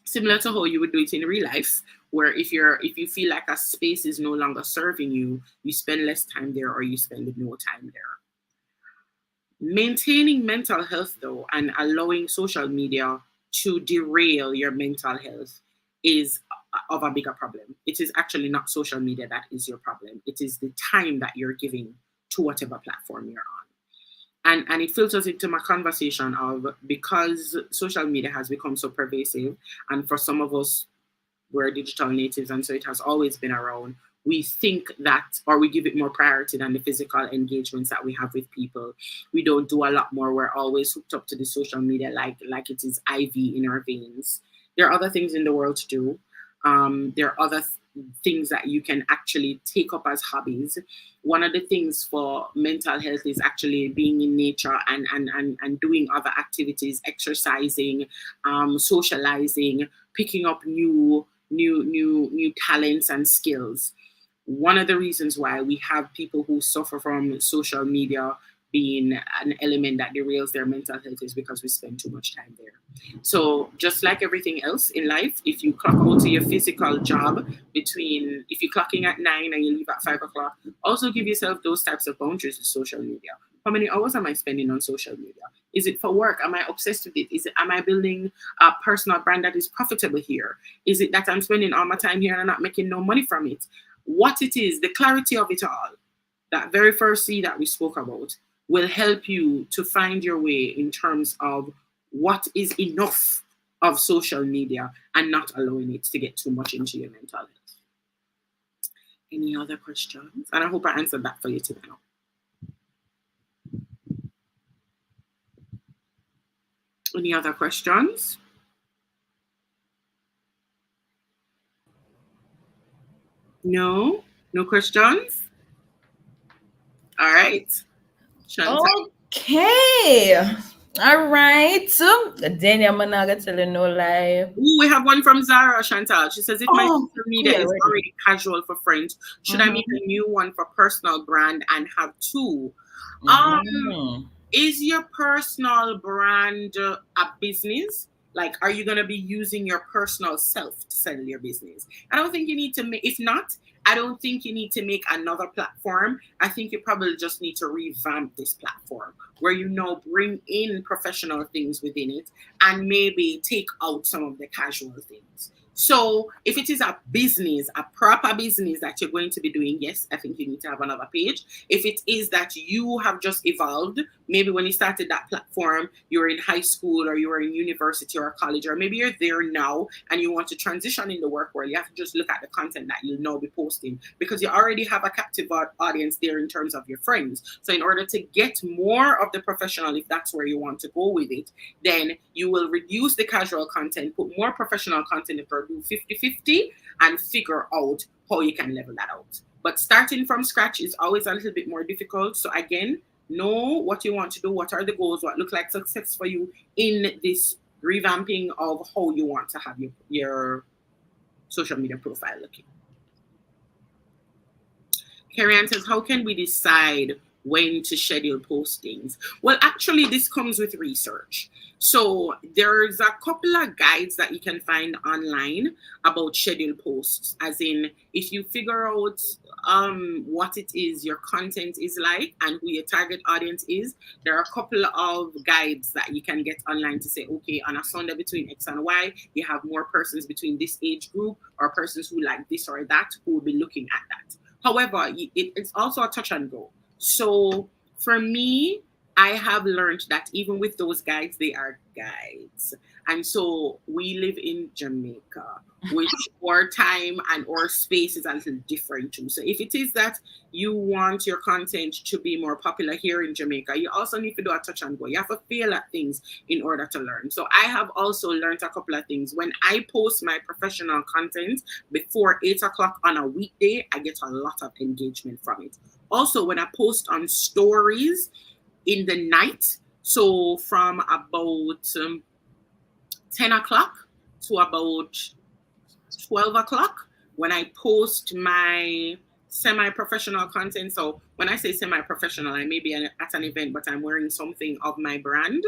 similar to how you would do it in real life, where if you feel like a space is no longer serving you, you spend less time there, or you spend no time there. Maintaining mental health, though, and allowing social media to derail your mental health is of a bigger problem. It is actually not social media that is your problem. It is the time that you're giving to whatever platform you're on. And it filters into my conversation of, because social media has become so pervasive, and for some of us, we're digital natives, and so it has always been around. We think that, or we give it more priority than the physical engagements that we have with people. We don't do a lot more. We're always hooked up to the social media like it is IV in our veins. There are other things in the world to do. There are other things that you can actually take up as hobbies. One of the things for mental health is actually being in nature and doing other activities, exercising, socializing, picking up new talents and skills. One of the reasons why we have people who suffer from social media being an element that derails their mental health is because we spend too much time there. So just like everything else in life, if you clock out to your physical job if you're clocking at 9 and you leave at 5 o'clock, also give yourself those types of boundaries with social media. How many hours am I spending on social media? Is it for work? Am I obsessed with it? Am I building a personal brand that is profitable here? Is it that I'm spending all my time here and I'm not making no money from it? What it is, the clarity of it all, that very first C that we spoke about, will help you to find your way in terms of what is enough of social media and not allowing it to get too much into your mental health. Any other questions? And I hope I answered that for you today. Any other questions? No? No questions? All right. Chantal. Okay. All right. Daniel Managa telling no lie. Ooh, we have one from Zara, Chantal. She says, if my social media is already. already casual for friends, should I make a new one for personal brand and have two? Is your personal brand a business? Like, are you going to be using your personal self to sell your business? I don't think you need to make, if not, I don't think you need to make another platform. I think you probably just need to revamp this platform where you know bring in professional things within it and maybe take out some of the casual things. So if it is a business, a proper business that you're going to be doing, yes, I think you need to have another page. If it is that you have just evolved, maybe when you started that platform, you were in high school or you were in university or college, or maybe you're there now and you want to transition in the work world, you have to just look at the content that you'll now be posting because you already have a captive audience there in terms of your friends. So in order to get more of the professional, if that's where you want to go with it, then you will reduce the casual content, put more professional content, or do 50-50 and figure out how you can level that out. But starting from scratch is always a little bit more difficult. So again, know what you want to do, what are the goals, what look like success for you in this revamping of how you want to have your social media profile looking. Carrie Ann says, how can we decide when to schedule postings? Well, actually, this comes with research. So there's a couple of guides that you can find online about scheduled posts, as in if you figure out what it is your content is like and who your target audience is, there are a couple of guides that you can get online to say, okay, on a Sunday between X and Y, you have more persons between this age group or persons who like this or that who will be looking at that. However, it's also a touch and go. So for me, I have learned that even with those guides, they are guides. And so we live in Jamaica, which our time and our space is a little different too. So if it is that you want your content to be more popular here in Jamaica, you also need to do a touch and go. You have to feel at things in order to learn. So I have also learned a couple of things. When I post my professional content before 8 o'clock on a weekday, I get a lot of engagement from it. Also, when I post on stories in the night, so from about 10 o'clock to about 12 o'clock, when I post my semi-professional content. So when I say semi-professional, I may be at an event, but I'm wearing something of my brand,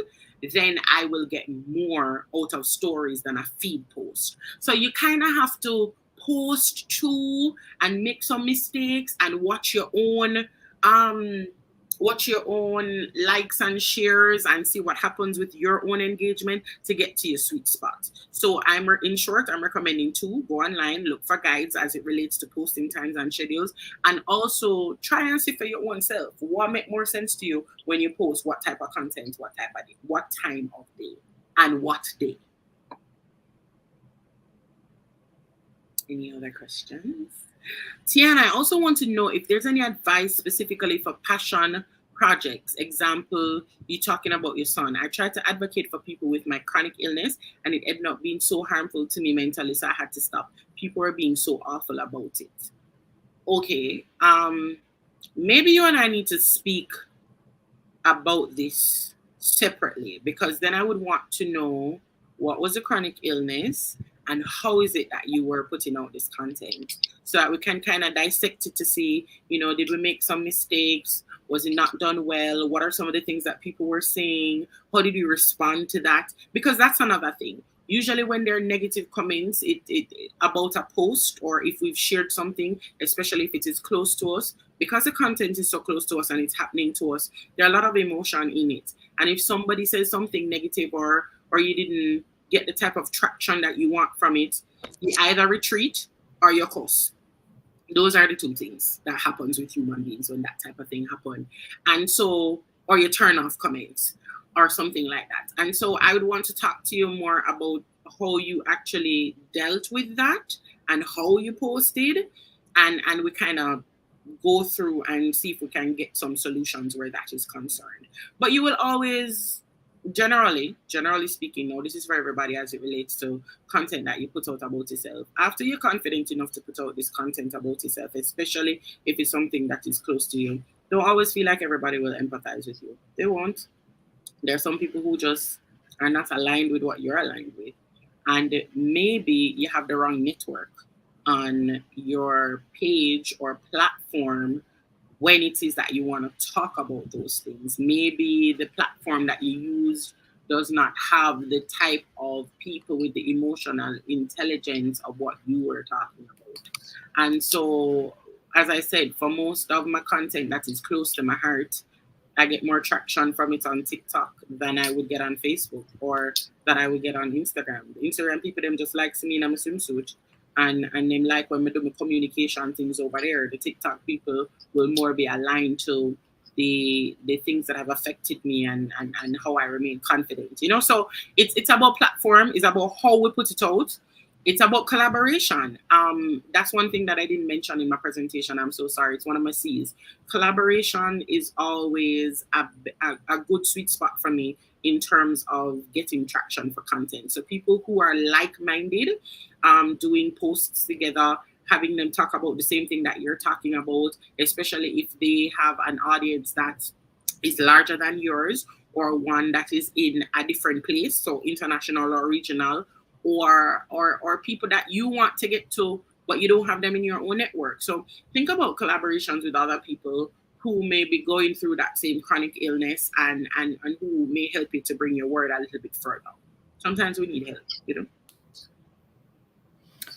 then I will get more out of stories than a feed post. So you kind of have to post too and make some mistakes and watch your own likes and shares and see what happens with your own engagement to get to your sweet spot. So in short, I'm recommending to go online, look for guides as it relates to posting times and schedules, and also try and see for your own self what make more sense to you when you post, what type of content, what type of day, what time of day, and what day. Any other questions? Tiana, I also want to know if there's any advice specifically for passion projects. Example, you talking about your son. I tried to advocate for people with my chronic illness and it ended up being so harmful to me mentally, so I had to stop. People are being so awful about it. Okay, maybe you and I need to speak about this separately, because then I would want to know what was the chronic illness and how is it that you were putting out this content, so that we can kind of dissect it to see, did we make some mistakes? Was it not done well? What are some of the things that people were saying? How did you respond to that? Because that's another thing. Usually when there are negative comments about a post, or if we've shared something, especially if it is close to us, because the content is so close to us and it's happening to us, there are a lot of emotion in it. And if somebody says something negative or you didn't get the type of traction that you want from it, you either retreat or you curse. Those are the two things that happens with human beings when that type of thing happens. And so, or you turn off comments or something like that. And so I would want to talk to you more about how you actually dealt with that and how you posted. and we kind of go through and see if we can get some solutions where that is concerned. But you will always, generally speaking, now this is for everybody as it relates to content that you put out about yourself. After you're confident enough to put out this content about yourself, especially if it's something that is close to you, don't always feel like everybody will empathize with you. They won't. There are some people who just are not aligned with what you're aligned with. And maybe you have the wrong network on your page or platform when it is that you want to talk about those things. Maybe the platform that you use does not have the type of people with the emotional intelligence of what you were talking about. And so, as I said, for most of my content that is close to my heart, I get more traction from it on TikTok than I would get on Facebook or that I would get on Instagram. The Instagram people, them just like me in a swimsuit. And them like when we do my communication things over there. The TikTok people will more be aligned to the things that have affected me and how I remain confident. You know, so it's about platform, it's about how we put it out. It's about collaboration. That's one thing that I didn't mention in my presentation. I'm so sorry. It's one of my C's. Collaboration is always a good sweet spot for me in terms of getting traction for content. So people who are like-minded, doing posts together, having them talk about the same thing that you're talking about, especially if they have an audience that is larger than yours or one that is in a different place, so international or regional, or people that you want to get to, but you don't have them in your own network. So think about collaborations with other people who may be going through that same chronic illness and who may help you to bring your word a little bit further. Sometimes we need help, you know.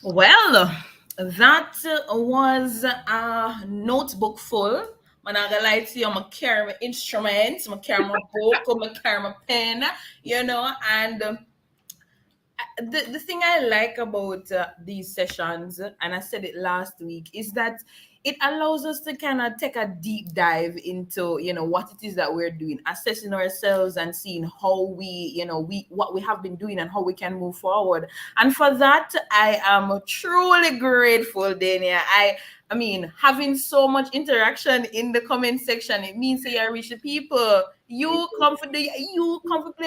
Well, that was a notebook full. I'm not gonna lie to you, I'm carry my instruments, I'm carry my book, I'm carry my pen, you know, and the thing I like about these sessions, and I said it last week, is that it allows us to kind of take a deep dive into, you know, what it is that we're doing, assessing ourselves and seeing how what we have been doing and how we can move forward. And for that, I am truly grateful, Dania. I mean, having so much interaction in the comment section, it means that you reach the people. You come for play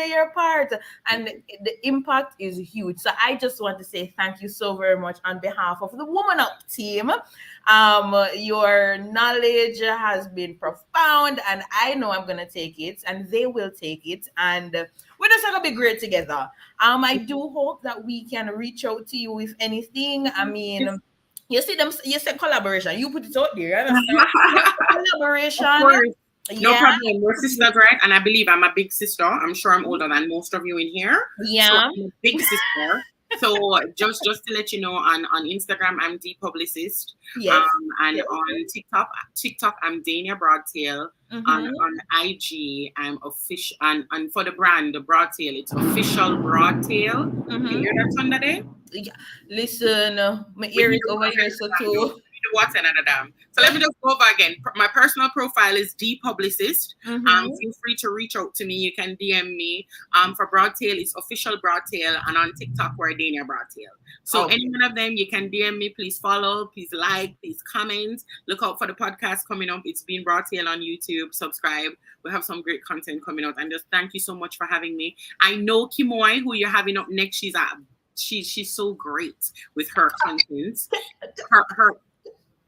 your part, and the impact is huge. So I just want to say thank you so very much on behalf of the Woman Up team. Your knowledge has been profound, and I know I'm gonna take it, and they will take it, and we're just gonna be great together. I do hope that we can reach out to you with anything. I mean, you see them. You said collaboration. You put it out there. Collaboration. Of course. No problem. We're sisters, right? And I believe I'm a big sister. I'm sure I'm older than most of you in here. Yeah. So I'm a big sister. So just to let you know, on Instagram, I'm the publicist. Yes. And on TikTok, I'm Dania Broadtail. On IG, I'm official. And for the brand, the Broadtail, it's official Broadtail. You hear that under there? Yeah. Listen, my ear is over here, so too. So let me just go over again. My personal profile is The Publicist. Feel free to reach out to me. You can DM me. For Broadtail, it's official Broadtail, and on TikTok, we're Dania Broadtail. So any one of them, you can DM me. Please follow. Please like. Please comment. Look out for the podcast coming up. It's been Broadtail on YouTube. Subscribe. We have some great content coming out. And just thank you so much for having me. I know Kimoy, who you're having up next. She's so great with her content.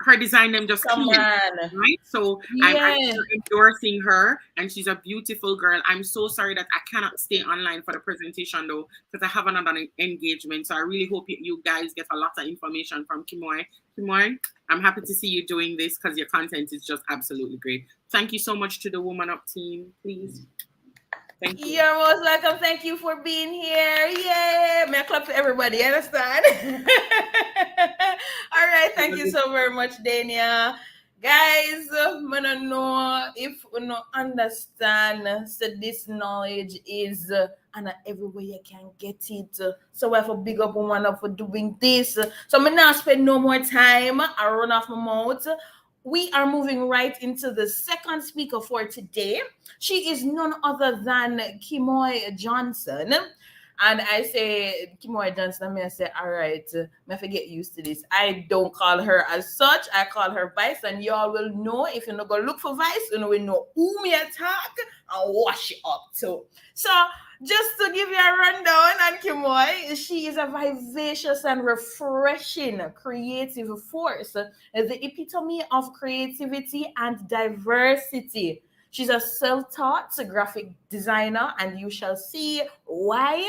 Her design them just clean, right? So I'm endorsing her, and she's a beautiful girl. I'm so sorry that I cannot stay online for the presentation though, because I have another engagement. So I really hope you guys get a lot of information from Kimoy. Kimoy, I'm happy to see you doing this because your content is just absolutely great. Thank you so much to the Woman Up team, please. Thank you. You're most welcome. Thank you for being here. Yay! May I clap for everybody? You understand? All right. Thank you so very much, Dania. Guys, I don't know if you don't understand. So this knowledge is and everywhere you can get it. So I have a big up Woman Up for doing this. So I'm not spend no more time. I run off my mouth. We are moving right into the second speaker for today. She is none other than Kimoy Johnson. And I say, Kimoy Johnson, I say, all right, I have to get used to this. I don't call her as such. I call her Vice, and y'all will know if you're not going to look for Vice, you know, we know who me attack and wash it up too. So, just to give you a rundown on Kimoy, she is a vivacious and refreshing creative force, the epitome of creativity and diversity. She's a self-taught graphic designer, and you shall see why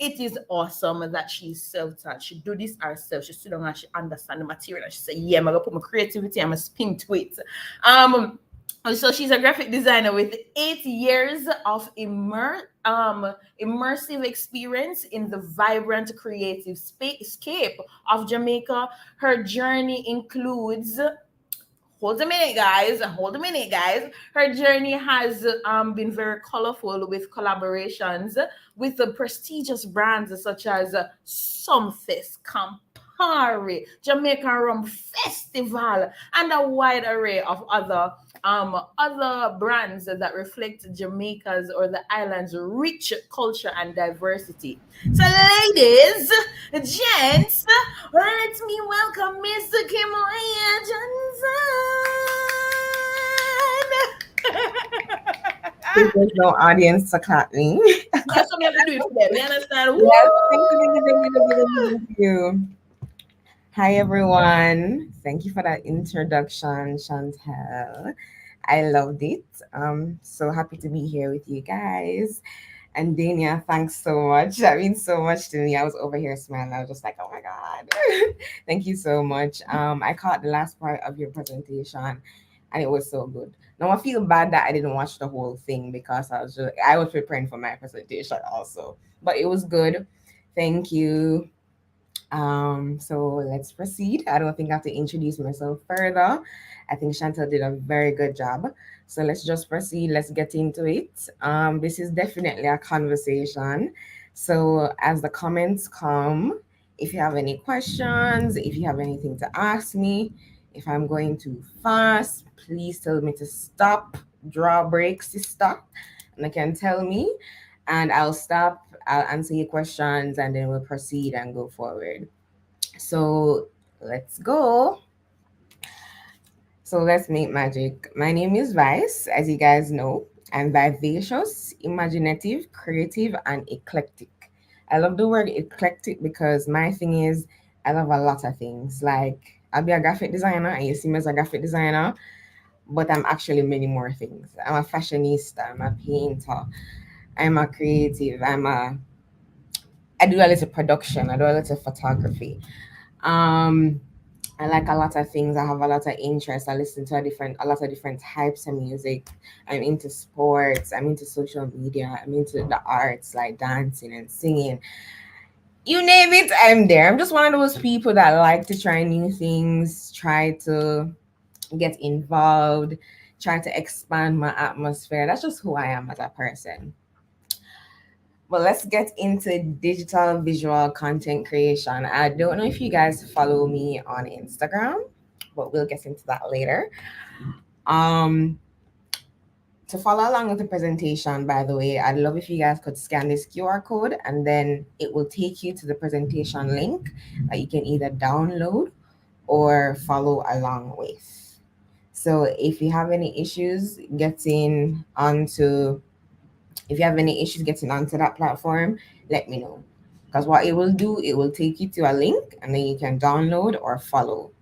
it is awesome that she's self-taught. She do this herself. She sit down and she understand the material. And she say, yeah, I'm gonna put my creativity, I'm gonna spin to it. So she's a graphic designer with 8 years of immersive experience in the vibrant creative scape of Jamaica. Her journey includes, hold a minute, guys. Hold a minute, guys. Her journey has been very colorful with collaborations with the prestigious brands such as Sumfest, Campari, Jamaican Rum Festival, and a wide array of other brands that reflect Jamaica's or the island's rich culture and diversity. So, ladies, gents, let me welcome Mr. Kimoya Johnson. There's no audience to clap me. That's what we have to do it for them. You understand? Yes, thank you. Hi everyone. Thank you for that introduction, Chantel. I loved it. So happy to be here with you guys. And Dania, thanks so much. That means so much to me. I was over here smiling. I was just like, oh my God. Thank you so much. I caught the last part of your presentation and it was so good. Now I feel bad that I didn't watch the whole thing because I was preparing for my presentation also. But it was good. Thank you. So let's proceed. I don't think I have to introduce myself further. I think Chantal did a very good job. So let's just proceed. Let's get into it. This is definitely a conversation. So as the comments come, if you have any questions, if you have anything to ask me, if I'm going too fast, please tell me to stop, draw breaks to stop, and I can tell me, and I'll stop. I'll answer your questions, and then we'll proceed and go forward. So let's go. So let's make magic. My name is Vice, as you guys know. I'm vivacious, imaginative, creative, and eclectic. I love the word eclectic because my thing is I love a lot of things. Like I'll be a graphic designer, and you see me as a graphic designer, but I'm actually many more things. I'm a fashionista, I'm a painter, I'm a creative, I do a little production, I do a little photography. I like a lot of things. I have a lot of interest. I listen to a lot of different types of music. I'm into sports. I'm into social media. I'm into the arts like dancing and singing. You name it, I'm there. I'm just one of those people that like to try new things, try to get involved, try to expand my atmosphere. That's just who I am as a person. Well, let's get into digital visual content creation. I don't know if you guys follow me on Instagram, but we'll get into that later. To follow along with the presentation, by the way, I'd love if you guys could scan this QR code and then it will take you to the presentation link that you can either download or follow along with. So if you have any issues getting onto that platform, let me know. Because what it will do, it will take you to a link and then you can download or follow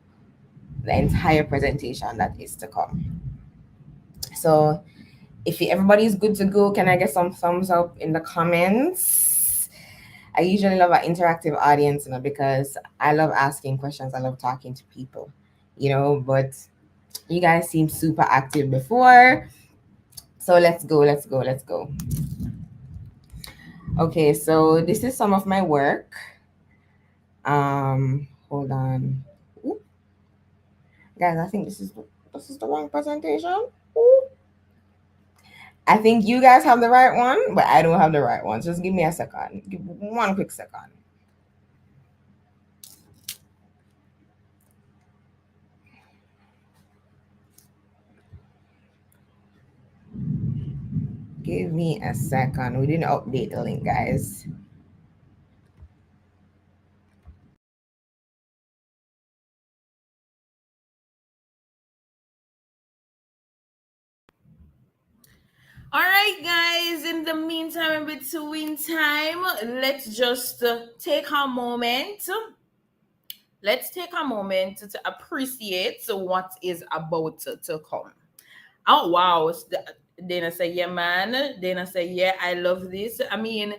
the entire presentation that is to come. So if everybody's good to go, can I get some thumbs up in the comments? I usually love an interactive audience, because I love asking questions. I love talking to people, but you guys seem super active before. So let's go. Okay, so this is some of my work. Hold on. Ooh. Guys, I think this is the wrong presentation. Ooh. I think you guys have the right one, but I don't have the right one. Just give me a second. Give one quick second. Give me a second. We didn't update the link, guys. All right, guys. In the meantime, in between time, let's just take a moment. Let's take a moment to appreciate what is about to come. Oh wow! Dana say, yeah, man. Dana say, yeah, I love this. I mean,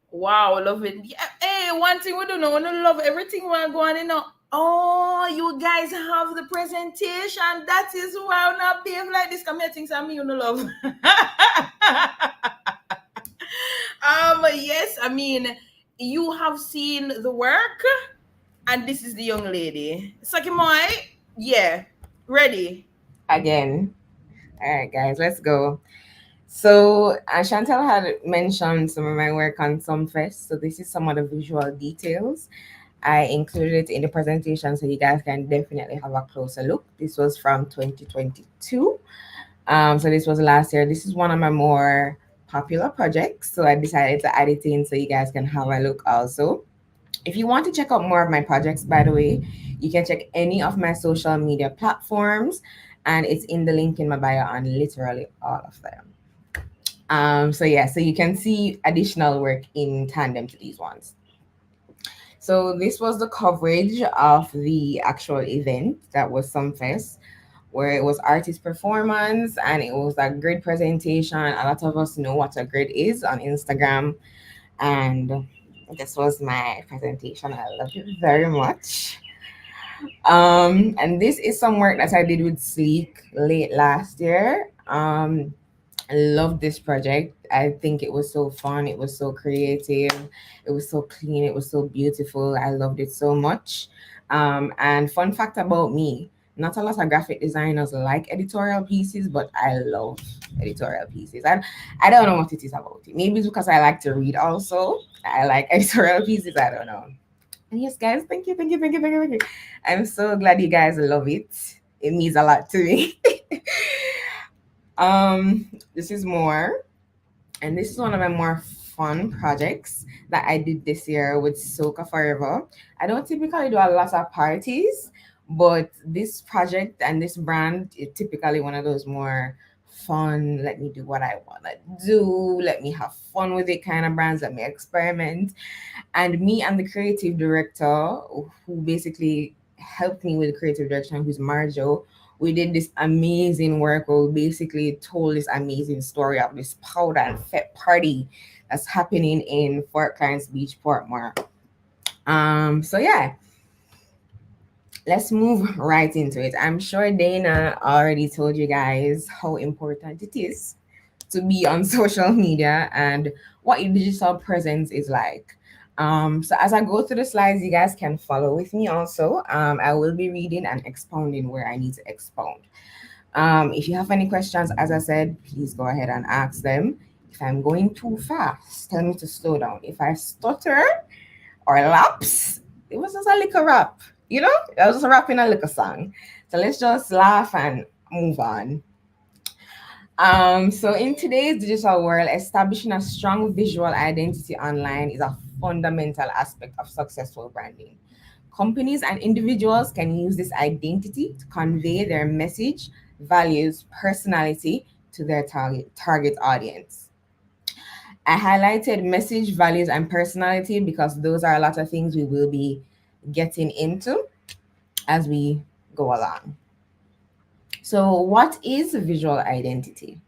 wow, love it. Yeah, hey, one thing we don't know, we don't love everything we're going in. Oh, you guys have the presentation. That is why I'm not behave like this. Come here, things I mean, you know, love. Yes, I mean, you have seen the work, and this is the young lady. Sakimoy, yeah, ready. Again. All right, guys, let's go. So, Chantel had mentioned some of my work on Sumfest. So, this is some of the visual details. I included it in the presentation so you guys can definitely have a closer look. This was from 2022. So, this was last year. This is one of my more popular projects. So, I decided to add it in so you guys can have a look also. If you want to check out more of my projects, by the way, you can check any of my social media platforms, and it's in the link in my bio on literally all of them. So yeah, so you can see additional work in tandem to these ones. So this was the coverage of the actual event that was Sumfest, where it was artist performance and it was a grid presentation. A lot of us know what a grid is on Instagram, and this was my presentation. I loved it very much. And this is some work that I did with Sleek late last year. I love this project. I think it was so fun. It was so creative. It was so clean. It was so beautiful. I loved it so much. And fun fact about me, not a lot of graphic designers like editorial pieces, but I love editorial pieces. I don't know what it is about it. Maybe it's because I like to read also. I like editorial pieces. I don't know. And yes, guys, thank you, thank you, thank you, thank you, thank you. I'm so glad you guys love it. It means a lot to me. This is more, and this is one of my more fun projects that I did this year with Soca Forever. I don't typically do a lot of parties, but this project and this brand is typically one of those more fun, let me do what I want to do, let me have fun with it kind of brands, let me experiment. And me and the creative director, who basically helped me with the creative direction, who's Marjo, we did this amazing work where we basically told this amazing story of this powder and fete party that's happening in Fort Clarence Beach, Portmore. So yeah, let's move right into it. I'm sure Dana already told you guys how important it is to be on social media and what your digital presence is like. So as I go through the slides, you guys can follow with me also. I will be reading and expounding where I need to expound. If you have any questions, as I said, please go ahead and ask them. If I'm going too fast, tell me to slow down. If I stutter or lapse, it was just a little rap. You know, I was just rapping a little song. So let's just laugh and move on. So in today's digital world, establishing a strong visual identity online is a fundamental aspect of successful branding. Companies and individuals can use this identity to convey their message, values, personality to their target audience. I highlighted message, values, and personality because those are a lot of things we will be getting into as we go along. So, what is visual identity?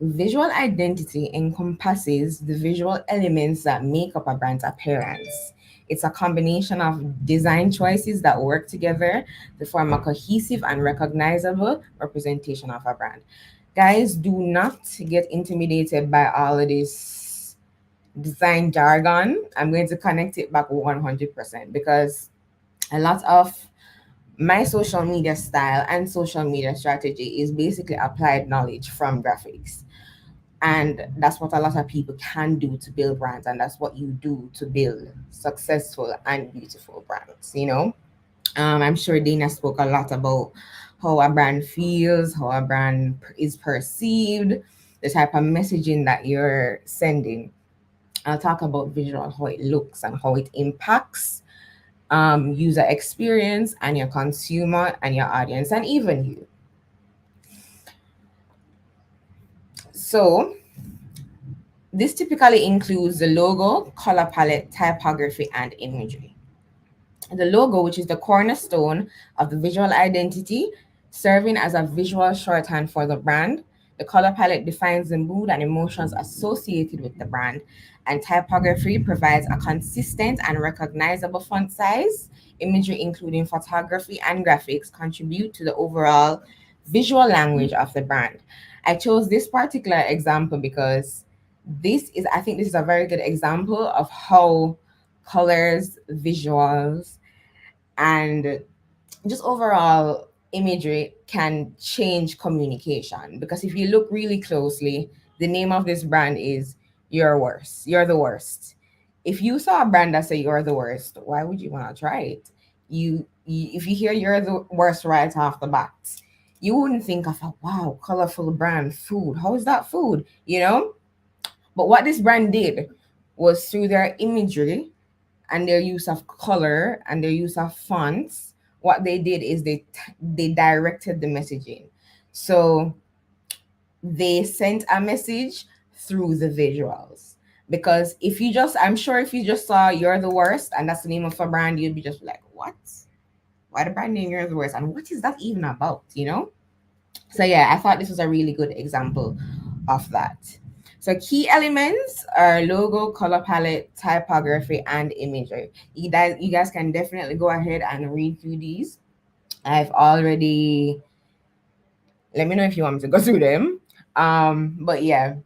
Visual identity encompasses the visual elements that make up a brand's appearance. It's a combination of design choices that work together to form a cohesive and recognizable representation of a brand. Guys, do not get intimidated by all of this design jargon. I'm going to connect it back 100% because a lot of my social media style and social media strategy is basically applied knowledge from graphics. And that's what a lot of people can do to build brands. And that's what you do to build successful and beautiful brands, you know? I'm sure Dana spoke a lot about how a brand feels, how a brand is perceived, the type of messaging that you're sending. I'll talk about visual, how it looks and how it impacts user experience and your consumer and your audience and even you. So this typically includes the logo, color palette, typography, and imagery. The logo, which is the cornerstone of the visual identity, serving as a visual shorthand for the brand. The color palette defines the mood and emotions associated with the brand, and typography provides a consistent and recognizable font size. Imagery, including photography and graphics, contribute to the overall visual language of the brand. I chose this particular example because I think this is a very good example of how colors, visuals, and just overall imagery can change communication. Because if you look really closely, the name of this brand is You're Worst. You're the worst. If you saw a brand that say you're the worst, why would you want to try it? If you hear you're the worst right off the bat, you wouldn't think of a wow, colorful brand, food. How is that food? You know? But what this brand did was through their imagery and their use of color and their use of fonts, what they did is they directed the messaging. So they sent a message through the visuals. Because I'm sure if you just saw You're the Worst and that's the name of a brand, you'd be just like, what? Why the brand name You're the Worst? And what is that even about, you know? So yeah, I thought this was a really good example of that. So key elements are logo, color palette, typography, and imagery. You guys can definitely go ahead and read through these. I've already, let me know if you want me to go through them. But yeah,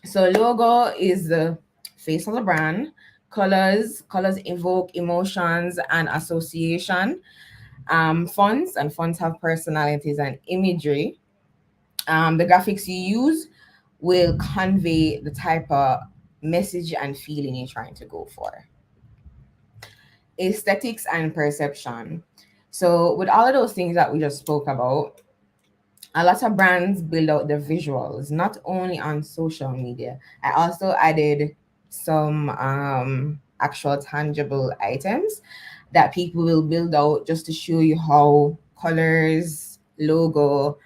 so logo is the face of the brand. Colors evoke emotions and association. Fonts have personalities and imagery. The graphics you use will convey the type of message and feeling you're trying to go for. Aesthetics and perception. So, with all of those things that we just spoke about, a lot of brands build out their visuals, not only on social media. I also added some actual tangible items that people will build out just to show you how colors, logo,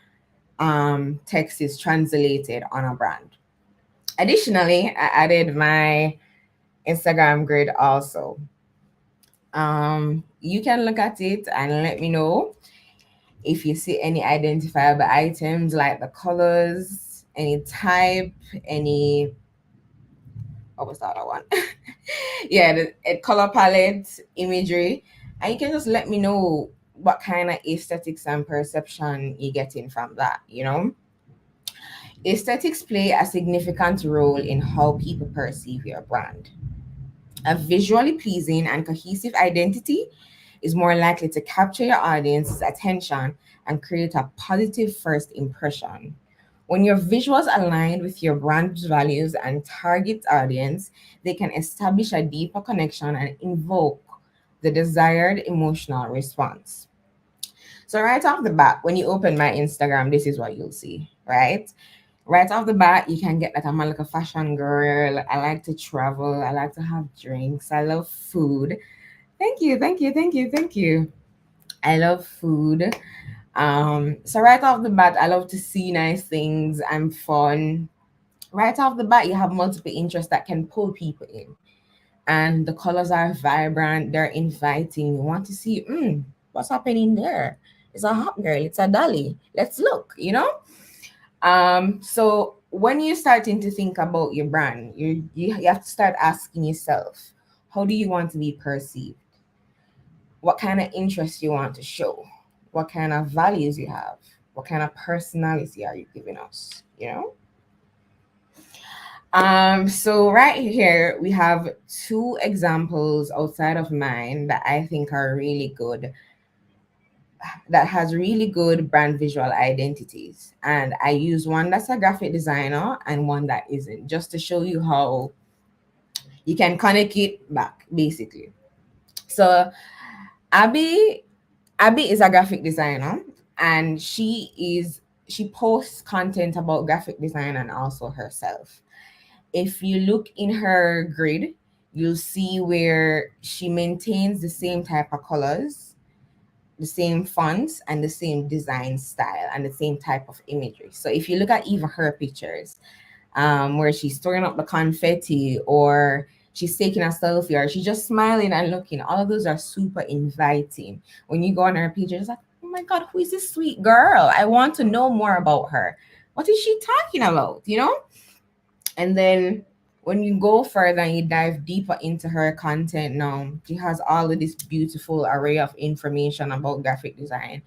text is translated on a brand. Additionally, I added my Instagram grid also. You can look at it and let me know if you see any identifiable items like the colors, any type, any, what was the other one? Yeah, the color palette, imagery. And you can just let me know what kind of aesthetics and perception you're getting from that, you know? Aesthetics play a significant role in how people perceive your brand. A visually pleasing and cohesive identity is more likely to capture your audience's attention and create a positive first impression. When your visuals align with your brand's values and target audience, they can establish a deeper connection and invoke the desired emotional response. So, right off the bat, when you open my Instagram, this is what you'll see, right? Right off the bat, you can get that I'm like a fashion girl. I like to travel. I like to have drinks. I love food. Thank you, thank you, thank you, thank you. I love food. So right off the bat, I love to see nice things. I'm fun. Right off the bat, you have multiple interests that can pull people in. And the colors are vibrant, they're inviting. You want to see, what's happening there? It's a hot girl, it's a dolly. Let's look, you know? So when you're starting to think about your brand, you have to start asking yourself, how do you want to be perceived? What kind of interest you want to show? What kind of values you have? What kind of personality are you giving us? You know? So right here we have two examples outside of mine that I think are really good, that has really good brand visual identities. And I use one that's a graphic designer and one that isn't, just to show you how you can connect it back, basically. So Abby is a graphic designer, and she posts content about graphic design and also herself. If you look in her grid, you'll see where she maintains the same type of colors, the same fonts, and the same design style, and the same type of imagery. So if you look at even her pictures, where she's storing up the confetti, or she's taking a selfie, or she's just smiling and looking. All of those are super inviting. When you go on her page, you're just like, oh my God, who is this sweet girl? I want to know more about her. What is she talking about? You know? And then when you go further and you dive deeper into her content now, she has all of this beautiful array of information about graphic design.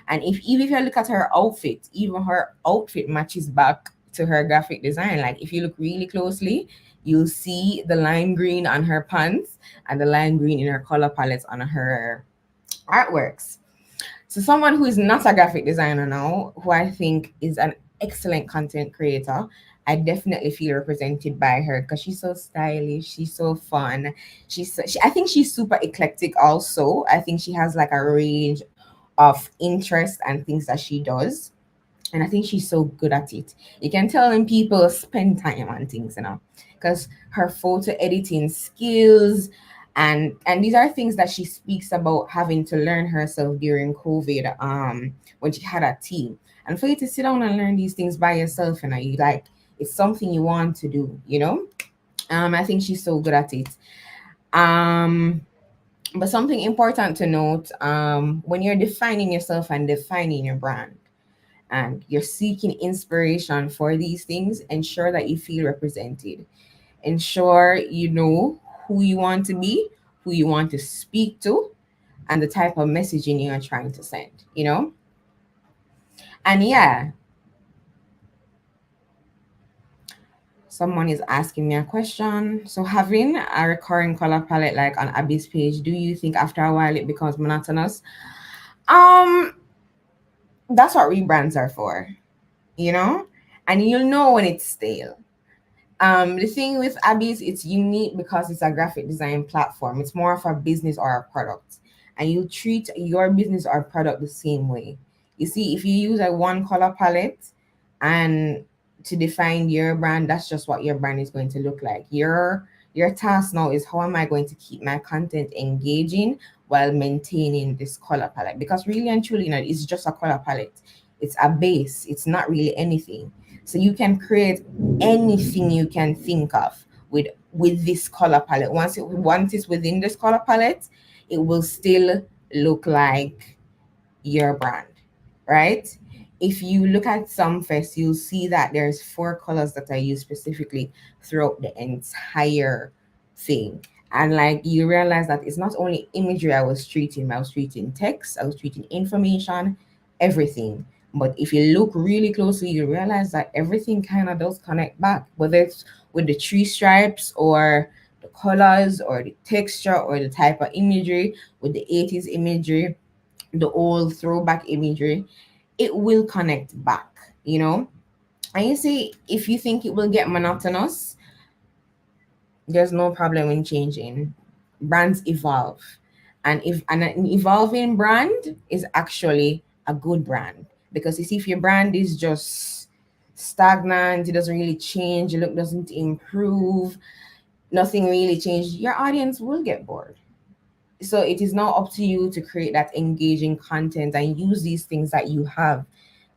And even if you look at her outfit, even her outfit matches back to her graphic design. Like if you look really closely, you'll see the lime green on her pants and the lime green in her color palettes on her artworks. So someone who is not a graphic designer now, who I think is an excellent content creator, I definitely feel represented by her because she's so stylish, she's so fun. I think she's super eclectic also. I think she has like a range of interests and things that she does. And I think she's so good at it. You can tell when people spend time on things, you know, because her photo editing skills, and these are things that she speaks about having to learn herself during COVID, when she had a team. And for you to sit down and learn these things by yourself, and you like, it's something you want to do, you know. I think she's so good at it. But something important to note, when you're defining yourself and defining your brand, and you're seeking inspiration for these things, ensure that you feel represented. Ensure you know who you want to be, who you want to speak to, and the type of messaging you're trying to send, you know? And yeah, someone is asking me a question. So having a recurring color palette like on Abby's page, do you think after a while it becomes monotonous? That's what rebrands are for, you know? And you'll know when it's stale. The thing with Abby's, it's unique because it's a graphic design platform. It's more of a business or a product. And you treat your business or product the same way. You see, if you use a one color palette and to define your brand, that's just what your brand is going to look like. Your task now is, how am I going to keep my content engaging while maintaining this color palette? Because really and truly, you know, it's just a color palette. It's a base. It's not really anything. So you can create anything you can think of with this color palette. Once it's within this color palette, it will still look like your brand, right? If you look at Sumfest, you'll see that there's 4 colors that I use specifically throughout the entire thing. And like you realize that it's not only imagery I was treating text, I was treating information, everything. But if you look really closely, you realize that everything kind of does connect back, whether it's with the tree stripes or the colors or the texture or the type of imagery, with the 80s imagery, the old throwback imagery, it will connect back, you know? And you see, if you think it will get monotonous, there's no problem in changing. Brands evolve. And if an evolving brand is actually a good brand. Because you see, if your brand is just stagnant, it doesn't really change, your look doesn't improve, nothing really changed, your audience will get bored. So it is now up to you to create that engaging content and use these things that you have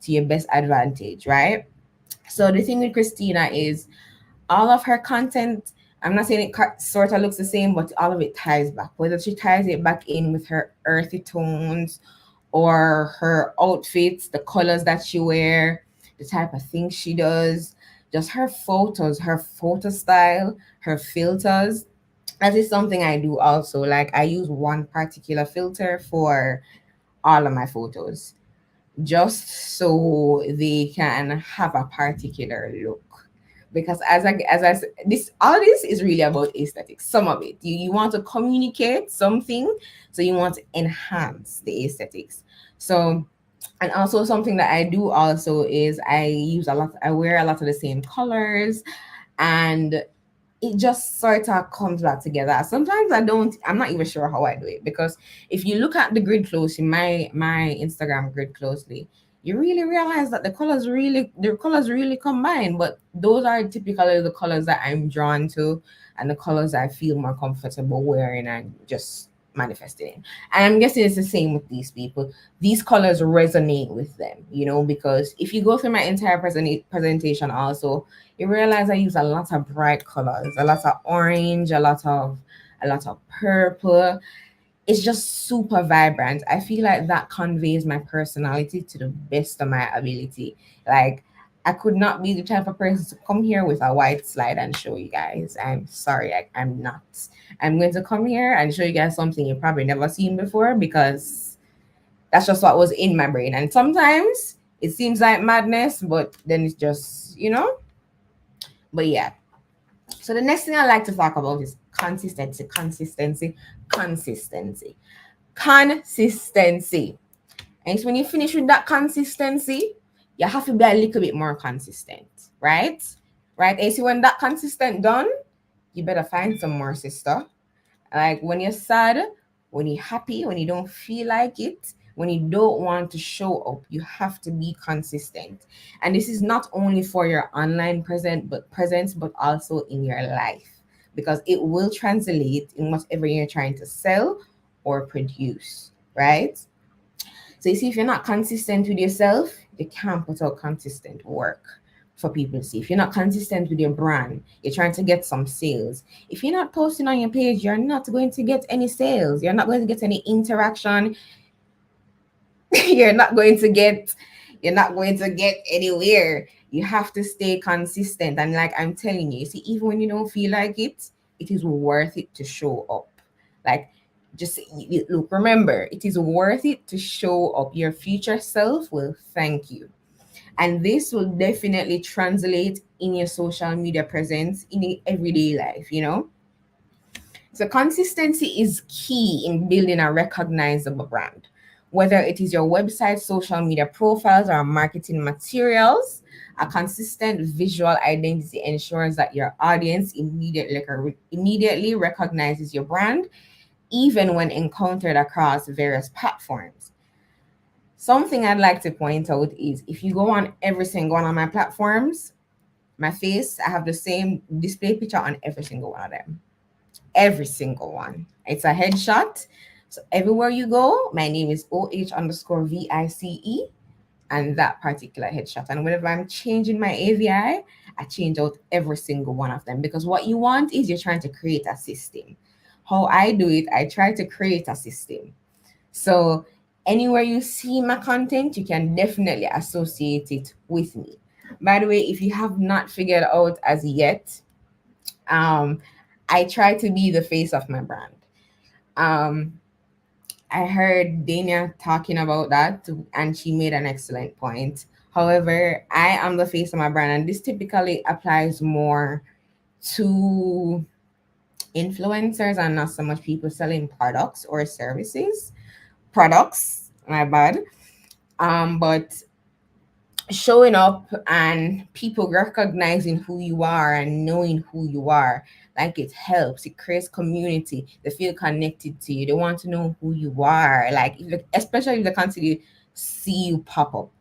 to your best advantage, right? So the thing with Christina is all of her content, I'm not saying it sort of looks the same, but all of it ties back. Whether she ties it back in with her earthy tones or her outfits, the colors that she wear, the type of things she does, just her photos, her photo style, her filters. That is something I do also. Like I use one particular filter for all of my photos, just so they can have a particular look. Because as I said, all this is really about aesthetics. Some of it, you want to communicate something, so you want to enhance the aesthetics. So, and also something that I do also is I wear a lot of the same colors, and it just sort of comes back together. Sometimes I'm not even sure how I do it, because if you look at the grid closely, my Instagram grid closely, you really realize that the colors really combine. But those are typically the colors that I'm drawn to and the colors I feel more comfortable wearing and just manifesting in. And I'm guessing it's the same with these people. These colors resonate with them, you know, because if you go through my entire presentation also, you realize I use a lot of bright colors, a lot of orange, a lot of purple. It's just super vibrant. I feel like that conveys my personality to the best of my ability. Like, I could not be the type of person to come here with a white slide and show you guys. I'm sorry, I'm not. I'm going to come here and show you guys something you've probably never seen before, because that's just what was in my brain. And sometimes it seems like madness, but then it's just, you know. But yeah. So the next thing I like to talk about is consistency. And so when you finish with that consistency, you have to be a little bit more consistent, right? Right? And so when that consistent done, you better find some more, sister. Like when you're sad, when you're happy, when you don't feel like it, when you don't want to show up, you have to be consistent. And this is not only for your online presence, but also in your life, because it will translate in whatever you're trying to sell or produce, right? So you see, if you're not consistent with yourself, you can't put out consistent work for people to see. If you're not consistent with your brand, you're trying to get some sales. If you're not posting on your page, you're not going to get any sales. You're not going to get any interaction. You're not going to get anywhere. You have to stay consistent. And like I'm telling you, see, even when you don't feel like it, it is worth it to show up. Like, just look, remember, it is worth it to show up. Your future self will thank you. And this will definitely translate in your social media presence in your everyday life, you know? So consistency is key in building a recognizable brand. Whether it is your website, social media profiles, or marketing materials, a consistent visual identity ensures that your audience immediately recognizes your brand, even when encountered across various platforms. Something I'd like to point out is if you go on every single one of my platforms, my face, I have the same display picture on every single one of them. Every single one. It's a headshot. So everywhere you go, my name is OH_VICE and that particular headshot. And whenever I'm changing my AVI, I change out every single one of them, because what you want is you're trying to create a system. How I do it, I try to create a system. So anywhere you see my content, you can definitely associate it with me. By the way, if you have not figured out as yet, I try to be the face of my brand. I heard Dania talking about that, and she made an excellent point. However, I am the face of my brand, and this typically applies more to influencers and not so much people selling products or services. Products, my bad. But showing up and people recognizing who you are and knowing who you are, like, it helps. It creates community. They feel connected to you. They want to know who you are. Like, especially if they constantly see you pop up.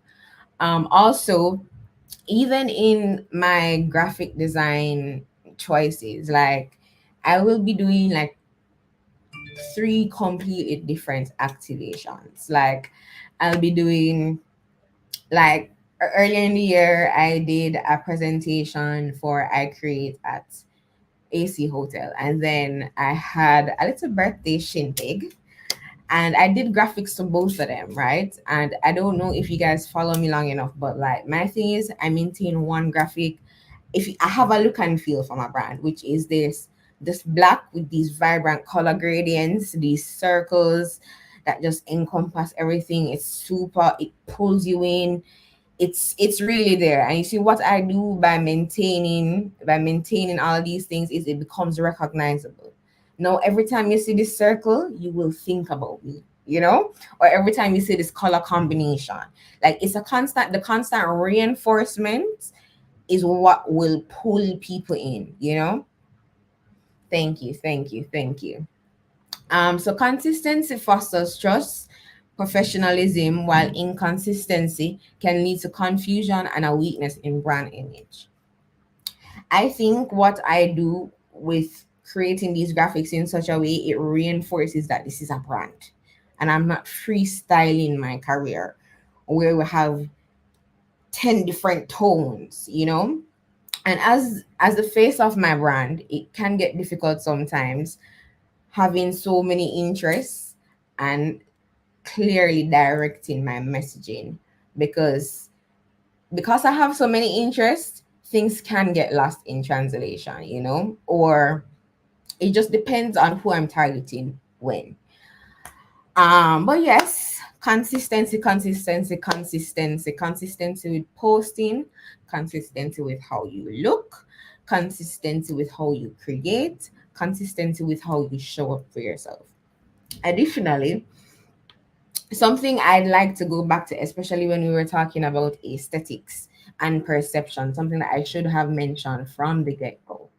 Also, even in my graphic design choices, like, I will be doing like 3 completely different activations. Like, I'll be doing, like, earlier in the year, I did a presentation for I Create at AC Hotel, and then I had a little birthday shindig, and I did graphics to both of them, right? And I don't know if you guys follow me long enough, but like, my thing is I maintain one graphic. If I have a look and feel for my brand, which is this black with these vibrant color gradients, these circles that just encompass everything. It's super, it pulls you in. It's really there. And you see, what I do by maintaining all of these things is it becomes recognizable. Now, every time you see this circle, you will think about me, you know? Or every time you see this color combination, like, it's the constant reinforcement is what will pull people in, you know? Thank you. So consistency fosters trust, professionalism, while inconsistency can lead to confusion and a weakness in brand image. I think what I do with creating these graphics in such a way it reinforces that this is a brand, and I'm not freestyling my career where we have 10 different tones, you know. And as the face of my brand, it can get difficult sometimes having so many interests and clearly directing my messaging, because I have so many interests, things can get lost in translation, you know, or it just depends on who I'm targeting when. But yes, consistency with posting, consistency with how you look, consistency with how you create, consistency with how you show up for yourself. Additionally, something I'd like to go back to, especially when we were talking about aesthetics and perception, something that I should have mentioned from the get-go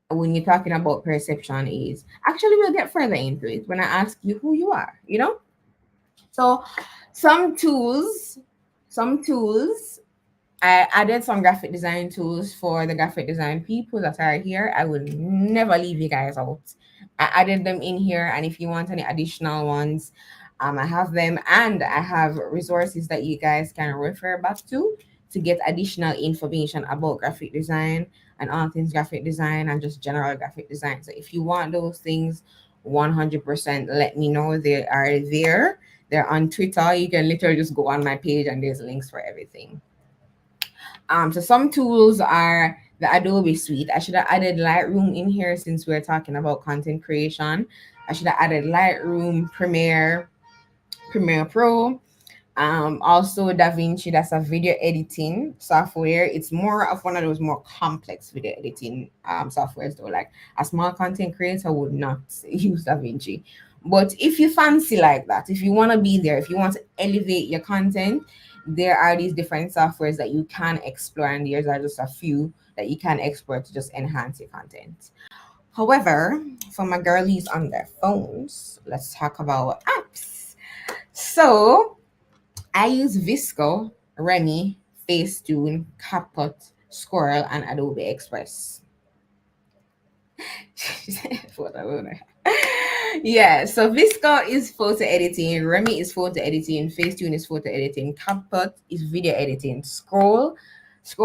when you're talking about perception is actually, we'll get further into it when I ask you who you are, you know? So some tools, I added some graphic design tools for the graphic design people that are here. I will never leave you guys out. I added them in here, and if you want any additional ones, I have them, and I have resources that you guys can refer back to get additional information about graphic design and all things graphic design and just general graphic design. So if you want those things, 100% let me know. They are there. They're on Twitter. You can literally just go on my page and there's links for everything. So some tools are the Adobe Suite. I should have added Lightroom in here since we're talking about content creation. I should have added Lightroom, Premiere Pro, also DaVinci. That's a video editing software. It's more of one of those more complex video editing softwares though. Like a small content creator would not use DaVinci. But if you fancy like that, if you want to be there, if you want to elevate your content, there are these different softwares that you can explore, and there's are just a few that you can explore to just enhance your content. However, for my girlies on their phones, let's talk about apps. So I use VSCO, Remy, Facetune, CapCut, Squirrel, and Adobe Express. Yeah, so VSCO is photo editing, Remy is photo editing, Facetune is photo editing, CapCut is video editing, Scroll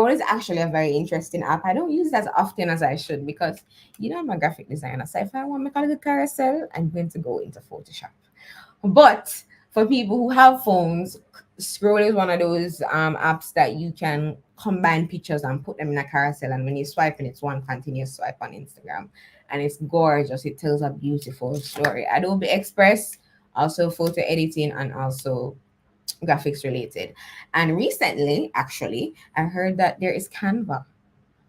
is actually a very interesting app. I don't use it as often as I should because, you know, I'm a graphic designer. So if I want to make a little carousel, I'm going to go into Photoshop. But for people who have phones, Scroll is one of those apps that you can combine pictures and put them in a carousel. And when you swipe, and it's one continuous swipe on Instagram. And it's gorgeous. It tells a beautiful story. Adobe Express, also photo editing and also graphics related. And recently, actually, I heard that there is Canva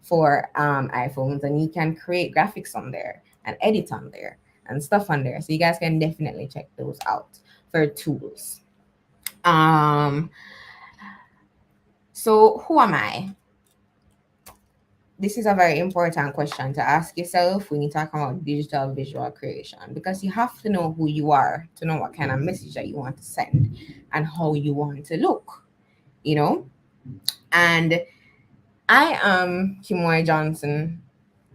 for iPhones, and you can create graphics on there and edit on there and stuff on there. So you guys can definitely check those out for tools. So who am I? This is a very important question to ask yourself when you talk about digital visual creation, because you have to know who you are to know what kind of message that you want to send and how you want to look, you know? And I am Kimoy Johnson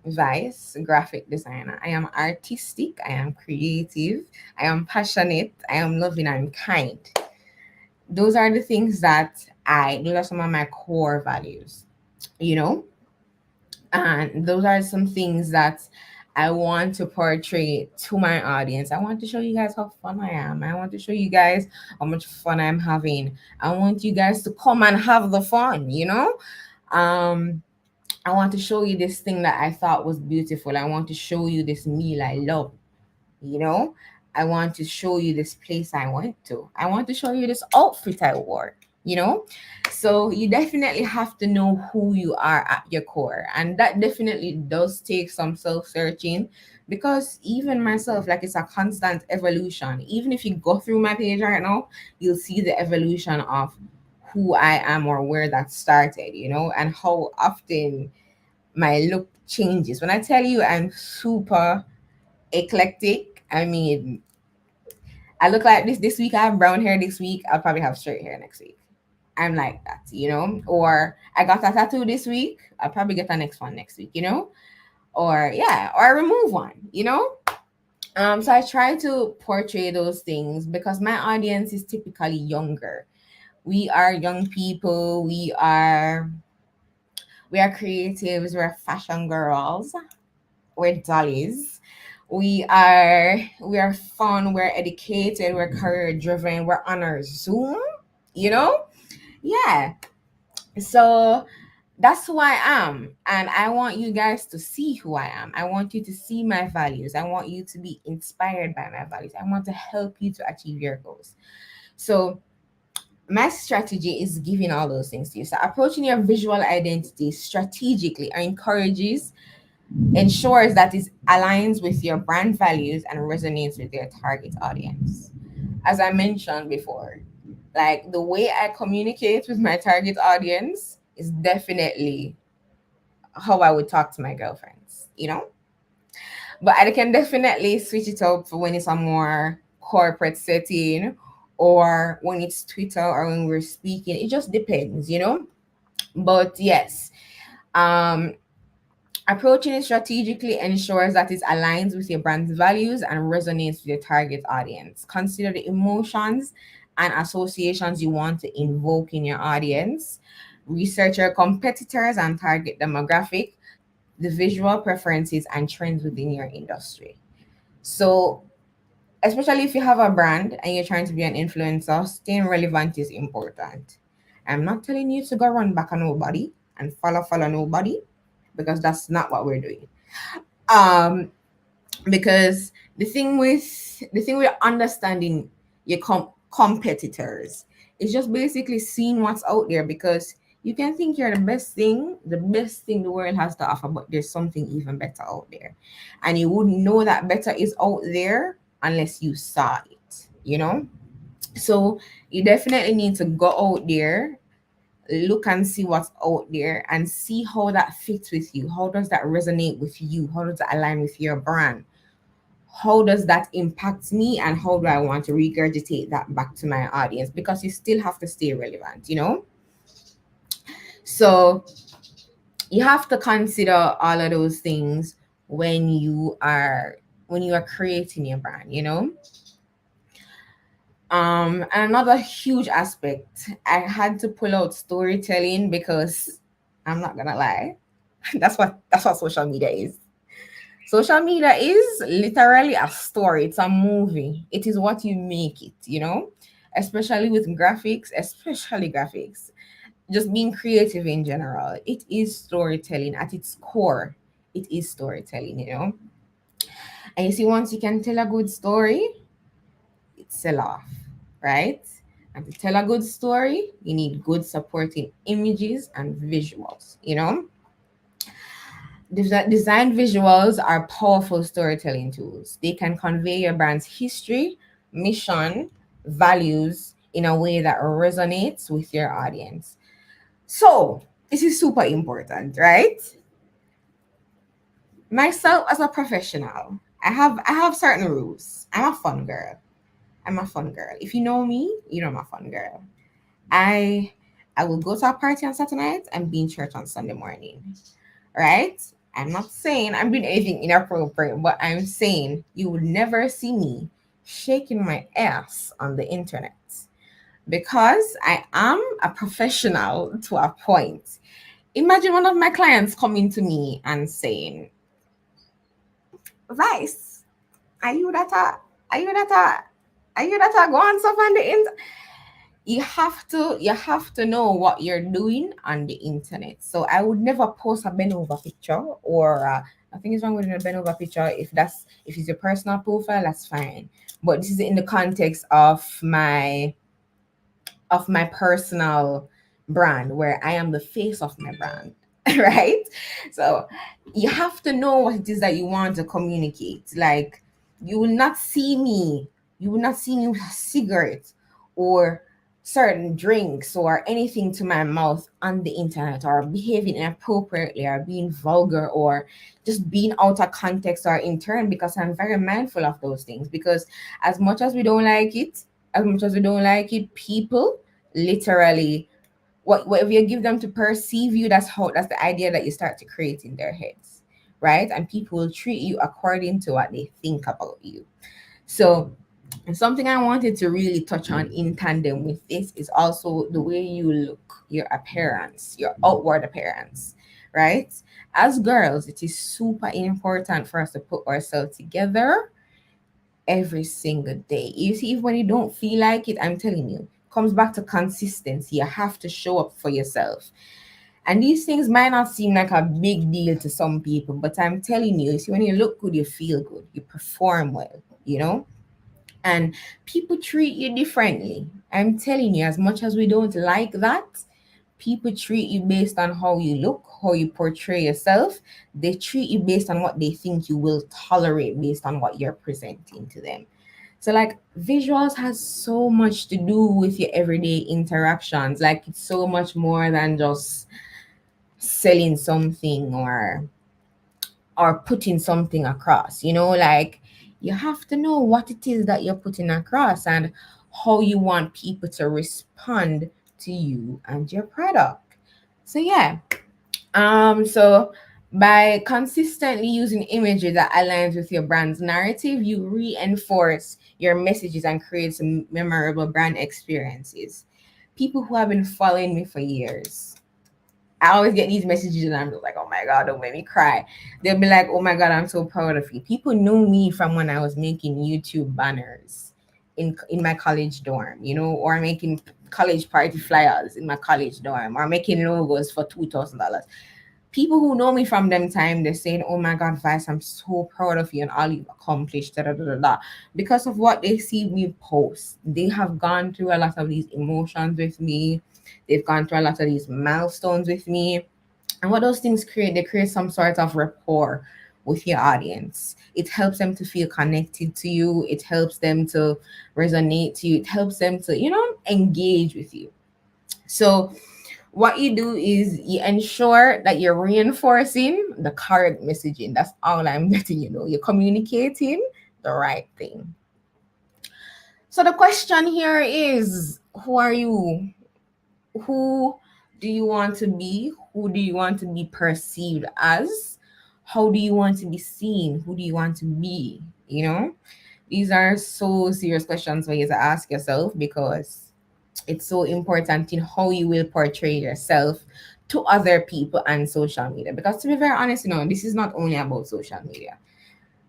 Vice, graphic designer. I am artistic, I am creative, I am passionate, I am loving, I'm kind. Those are the things that those are some of my core values, you know? And those are some things that I want to portray to my audience. I want to show you guys how fun I am. I want to show you guys how much fun I'm having. I want you guys to come and have the fun, you know? I want to show you this thing that I thought was beautiful. I want to show you this meal I love, you know? I want to show you this place I went to. I want to show you this outfit I wore, you know? So you definitely have to know who you are at your core. And that definitely does take some self-searching, because even myself, like, it's a constant evolution. Even if you go through my page right now, you'll see the evolution of who I am or where that started, you know, and how often my look changes. When I tell you I'm super eclectic, I mean, I look like this week, I have brown hair this week, I'll probably have straight hair next week. I'm like that, you know? Or I got a tattoo this week, I'll probably get the next one next week, you know? or or remove one, So I try to portray those things because my audience is typically younger. We are young people. We are creatives. We're fashion girls. We're dollies. We are fun. We're educated. We're career driven. We're on our Zoom. You know, yeah. So that's who I am. And I want you guys to see who I am. I want you to see my values. I want you to be inspired by my values. I want to help you to achieve your goals. So my strategy is giving all those things to you. So approaching your visual identity strategically ensures that it aligns with your brand values and resonates with your target audience. As I mentioned before, like the way I communicate with my target audience is definitely how I would talk to my girlfriends. But I can definitely switch it up for when it's a more corporate setting or when it's Twitter or when we're speaking. It just depends. But yes, um, approaching it strategically ensures that it aligns with your brand's values and resonates with your target audience. Consider the emotions and associations you want to invoke in your audience. Research your competitors and target demographic, the visual preferences and trends within your industry. So, especially if you have a brand and you're trying to be an influencer, staying relevant is important. I'm not telling you to go run back on nobody and follow nobody, because that's not what we're doing. Um, because the thing with understanding your competitors is just basically seeing what's out there, because you can think you're the best thing the world has to offer, but there's something even better out there, and you wouldn't know that better is out there unless you saw it. So you definitely need to go out there, look and see what's out there, and see how that fits with you. How does that resonate with you? How does that align with your brand? How does that impact me, and how do I want to regurgitate that back to my audience? Because you still have to stay relevant. So you have to consider all of those things when you are creating your brand. And another huge aspect, I had to pull out storytelling, because I'm not gonna lie, that's what social media is. Social media is literally a story. It's a movie. It is what you make it. Especially with graphics, especially graphics. Just being creative in general. It is storytelling at its core. It is storytelling. And you see, once you can tell a good story, it sell off, right? And to tell a good story, you need good supporting images and visuals. Design visuals are powerful storytelling tools. They can convey your brand's history, mission, values in a way that resonates with your audience. So, this is super important, right? Myself as a professional, I have certain rules. I'm a fun girl. If you know me, you know I'm a fun girl. I I will go to a party on Saturday night and be in church on Sunday morning. Right? I'm not saying I'm doing anything inappropriate, but I'm saying you would never see me shaking my ass on the internet, because I am a professional to a point. Imagine one of my clients coming to me and saying, Vice, are you that are you that are you that go on stuff on the internet? You have to know what you're doing on the internet. So I would never post a bend over picture, or nothing is wrong with a bend over picture. If it's your personal profile, that's fine. But this is in the context of my personal brand, where I am the face of my brand. Right? So you have to know what it is that you want to communicate. Like, you will not see me with a cigarette or certain drinks or anything to my mouth on the internet, or behaving inappropriately, or being vulgar, or just being out of context or in turn, because I'm very mindful of those things. Because as much as we don't like it, people literally, whatever you give them to perceive you, that's the idea that you start to create in their heads. right? And people will treat you according to what they think about you. So, and something I wanted to really touch on in tandem with this is also the way you look, your appearance, your outward appearance, right? As girls, it is super important for us to put ourselves together every single day. You see, if when you don't feel like it, I'm telling you, comes back to consistency. You have to show up for yourself. And these things might not seem like a big deal to some people, but I'm telling you, see, when you look good, you feel good, you perform well, you know? And people treat you differently. I'm telling you, as much as we don't like that, people treat you based on how you look, how you portray yourself. They treat you based on what they think you will tolerate based on what you're presenting to them. So like visuals has so much to do with your everyday interactions. Like it's so much more than just selling something or putting something across, you know, like you have to know what it is that you're putting across and how you want people to respond to you and your product. So yeah, so by consistently using imagery that aligns with your brand's narrative, you reinforce your messages and create some memorable brand experiences. People who have been following me for years, I always get these messages and I'm just like, oh my God, don't make me cry. They'll be like, oh my God, I'm so proud of you. People knew me from when I was making YouTube banners in my college dorm, you know, or making college party flyers in my college dorm, or making logos for $2,000. People who know me from them time, they're saying, oh my God, Vice, I'm so proud of you and all you've accomplished, da, da, da, da, da. Because of what they see me post. They have gone through a lot of these emotions with me. They've gone through a lot of these milestones with me. And what those things create, they create some sort of rapport with your audience. It helps them to feel connected to you. It helps them to resonate to you. It helps them to, you know, engage with you. So what you do is you ensure that you're reinforcing the correct messaging. That's all I'm letting you know. You're communicating the right thing. So the question here is, who are you? Who do you want to be? Who do you want to be perceived as? How do you want to be seen? Who do you want to be? You know, these are so serious questions for you to ask yourself, because it's so important in how you will portray yourself to other people and social media. Because to be very honest, you know, this is not only about social media.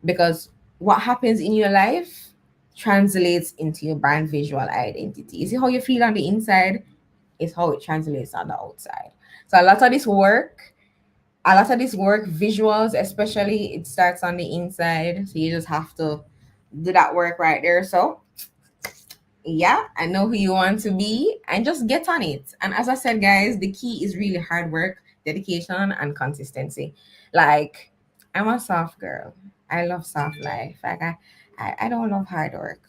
Because what happens in your life translates into your brand visual identity. You see how you feel on the inside is how it translates on the outside. So a lot of this work, visuals especially, it starts on the inside. So you just have to do that work right there. So yeah, I know who you want to be and just get on it. And as I said, guys, the key is really hard work, dedication, and consistency. Like, I'm a soft girl. I love soft life. Like I don't love hard work,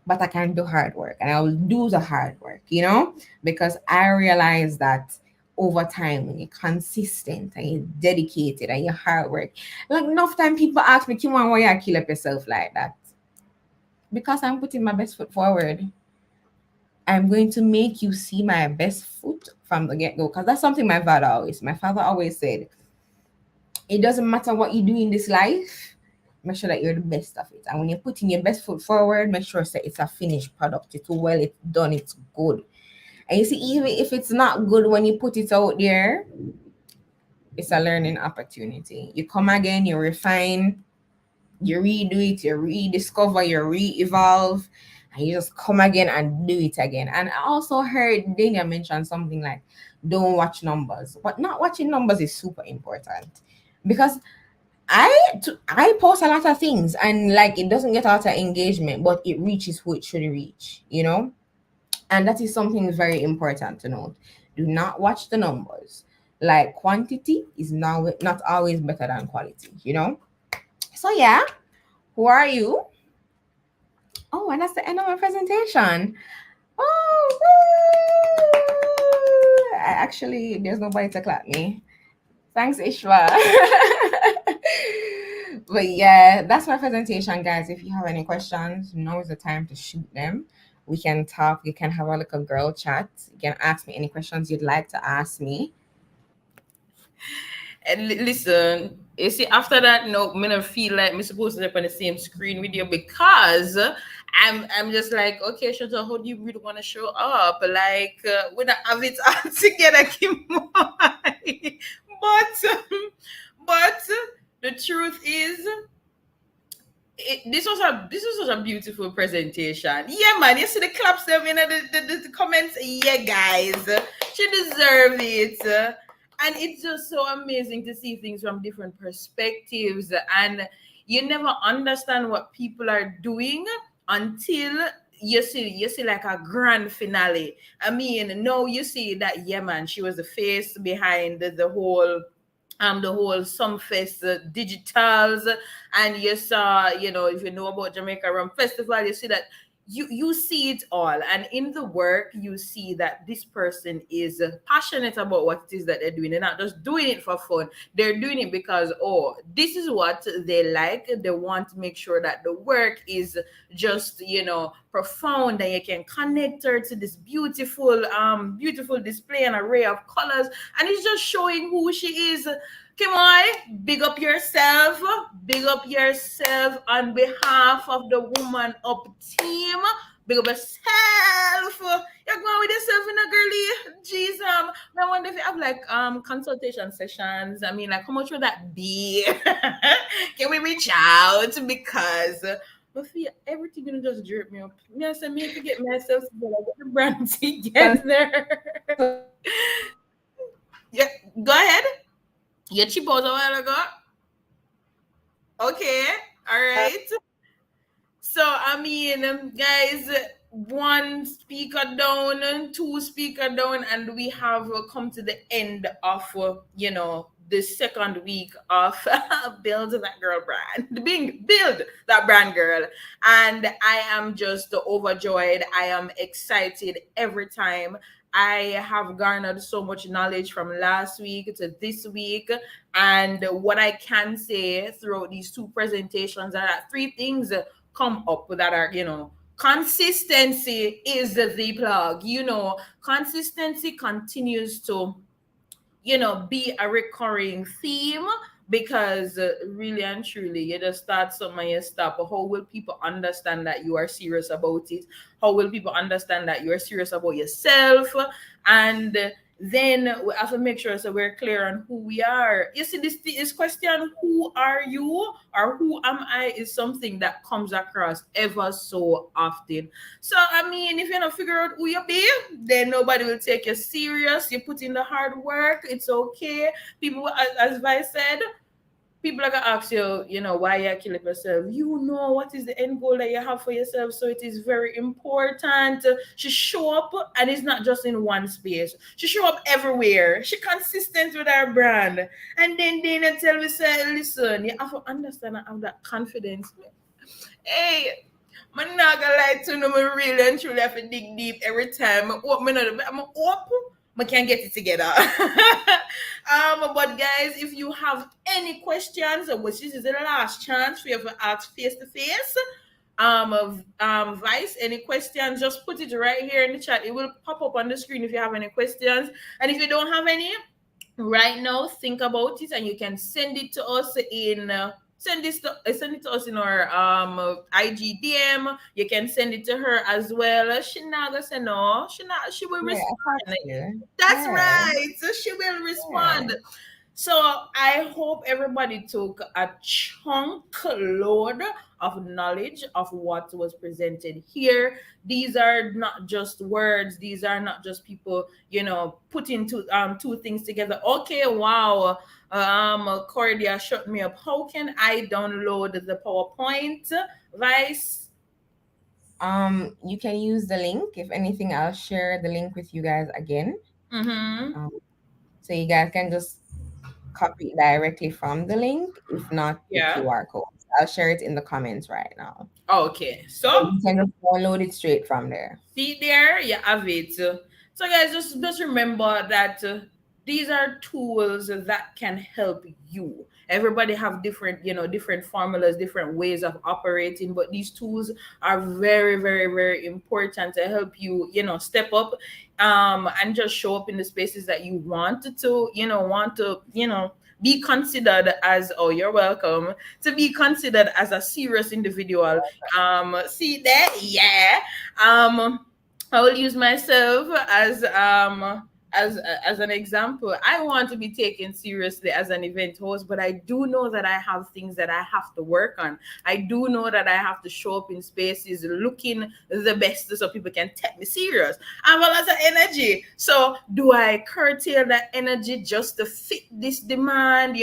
but I can do hard work and I will do the hard work, you know, because I realize that over time when you're consistent and you're dedicated and you're hard work, like enough time people ask me, Kimon, why you kill up yourself like that? Because I'm putting my best foot forward. I'm going to make you see my best foot from the get-go. Because that's something my father always said. It doesn't matter what you do in this life, make sure that you're the best of it. And when you're putting your best foot forward, make sure that it's a finished product. It's well, it's done, it's good. And you see, even if it's not good when you put it out there, it's a learning opportunity. You come again, you refine, you redo it, you rediscover, you re-evolve, and you just come again and do it again. And I also heard Dania mention something like, don't watch numbers. But not watching numbers is super important, because I post a lot of things and like it doesn't get a lot of engagement, but it reaches who it should reach, you know? And that is something very important to note. Do not watch the numbers. Like quantity is now not always better than quality, you know? So yeah, who are you? Oh, and that's the end of my presentation. Oh, woo! Actually, there's nobody to clap me. Thanks, Ishwa. But yeah, that's my presentation, guys. If you have any questions, now is the time to shoot them. We can talk. We can have a little girl chat. You can ask me any questions you'd like to ask me. And listen, You see, after that, no, me not feel like me supposed to be on the same screen with you because I'm just like, okay, Chantal, how do you really want to show up? Like, we don't have it all together, Kim. But the truth is, this was such a beautiful presentation. Yeah, man. You see the claps them in the comments. Yeah, guys, she deserves it. And it's just so amazing to see things from different perspectives. And you never understand what people are doing until you see like a grand finale. I mean, no, you see that, yeah, man, she was the face behind the whole Sumfest digitals, and you saw, if you know about Jamaica Rum Festival, you see that you see it all, and in the work you see that this person is passionate about what it is that they're doing. They're not just doing it for fun, they're doing it because, oh, this is what they like. They want to make sure that the work is just, profound, and you can connect her to this beautiful display and array of colors, and it's just showing who she is. Come on, big up yourself. Big up yourself on behalf of the Woman Up team. Big up yourself. You're going with yourself in a girly. Jeez, I wonder if you have like consultation sessions. I mean, like, how much would that be? Can we reach out? Because I feel everything gonna just drip me up. Me, I said, me to get myself together, get the brand together. Yeah, go ahead. You cheap out a while ago. Okay, all right. So I mean, guys, one speaker down, two speaker down, and we have come to the end of the second week of Build That Girl brand, being Build That Brand Girl, and I am just overjoyed. I am excited every time. I have garnered so much knowledge from last week to this week. And what I can say throughout these two presentations are that three things come up that are, consistency is the plug. Consistency continues to, be a recurring theme, because really and truly, you just start something and you stop. But how will people understand that you are serious about it? How will people understand that you are serious about yourself? And then we have to make sure so we're clear on who we are. You see, this question, who are you or who am I, is something that comes across ever so often. So, I mean, if you don't figure out who you be, then nobody will take you serious. You put in the hard work, it's okay. People, as Vice said, people are gonna ask you, why you kill yourself. You know what is the end goal that you have for yourself. So it is very important to show up, and it's not just in one space. She show up everywhere. She consistent with her brand. And then they tell me, say, listen, you have to understand and have that confidence. Hey, I'm not gonna lie to you, I really and truly have to dig deep every time. I'm open. We can get it together. But guys, if you have any questions, which this is the last chance for you to ask face to face, Vice, any questions, just put it right here in the chat. It will pop up on the screen if you have any questions. And if you don't have any right now, think about it, and you can send it to us in send it to us in our IG DM. You can send it to her as well. She not gonna say no. She will respond. That's right. So she will respond. Yeah. So I hope everybody took a chunk load of knowledge of what was presented here. These are not just words. These are not just people, putting two things together. Okay, wow. Cordia shut me up. How can I download the PowerPoint, Vice? You can use the link. If anything, I'll share the link with you guys again. Mm-hmm. So you guys can just copy it directly from the link. If not, the QR code. I'll share it in the comments right now. Okay, so you can just download it straight from there. See there, you have it. So guys, just remember that these are tools that can help you. Everybody have different, different formulas, different ways of operating, but these tools are very, very, very important to help you, step up and just show up in the spaces that you want to be considered as, oh, you're welcome, to be considered as a serious individual. See there? Yeah. I will use myself as an example. I want to be taken seriously as an event host, but I do know that I have things that I have to work on. I do know that I have to show up in spaces looking the best so people can take me serious. I have a lot of energy. So do I curtail that energy just to fit this demand?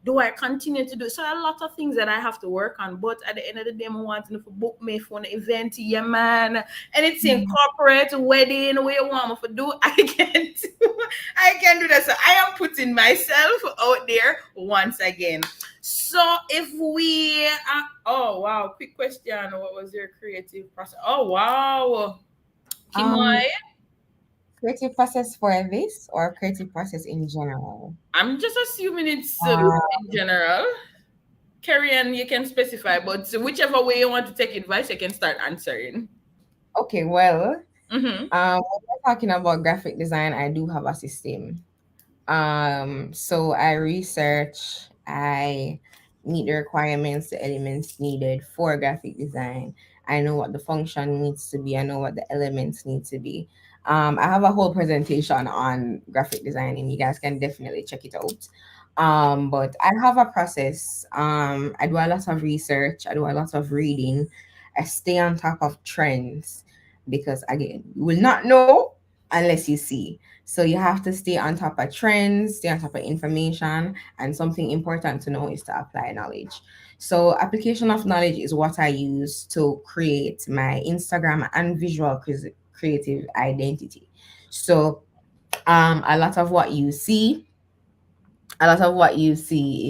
Do I continue to do? So a lot of things that I have to work on. But at the end of the day, I want to book me for an event, yeah, man. Anything corporate, wedding, where you want me to do, I can't. I can do that. So I am putting myself out there once again. So if we, oh wow, quick question. What was your creative process? Oh wow, Kimoy. Creative process for this or creative process in general? I'm just assuming it's in general. Carrie Ann, you can specify, but whichever way you want to take advice, you can start answering. Okay, well, when we're talking about graphic design, I do have a system. So I research, I meet the requirements, the elements needed for graphic design. I know what the function needs to be. I know what the elements need to be. I have a whole presentation on graphic design, and you guys can definitely check it out. But I have a process. I do a lot of research. I do a lot of reading. I stay on top of trends because again, you will not know unless you see. So you have to stay on top of trends, stay on top of information, and something important to know is to apply knowledge. So application of knowledge is what I use to create my Instagram and visual creative identity. So a lot of what you see,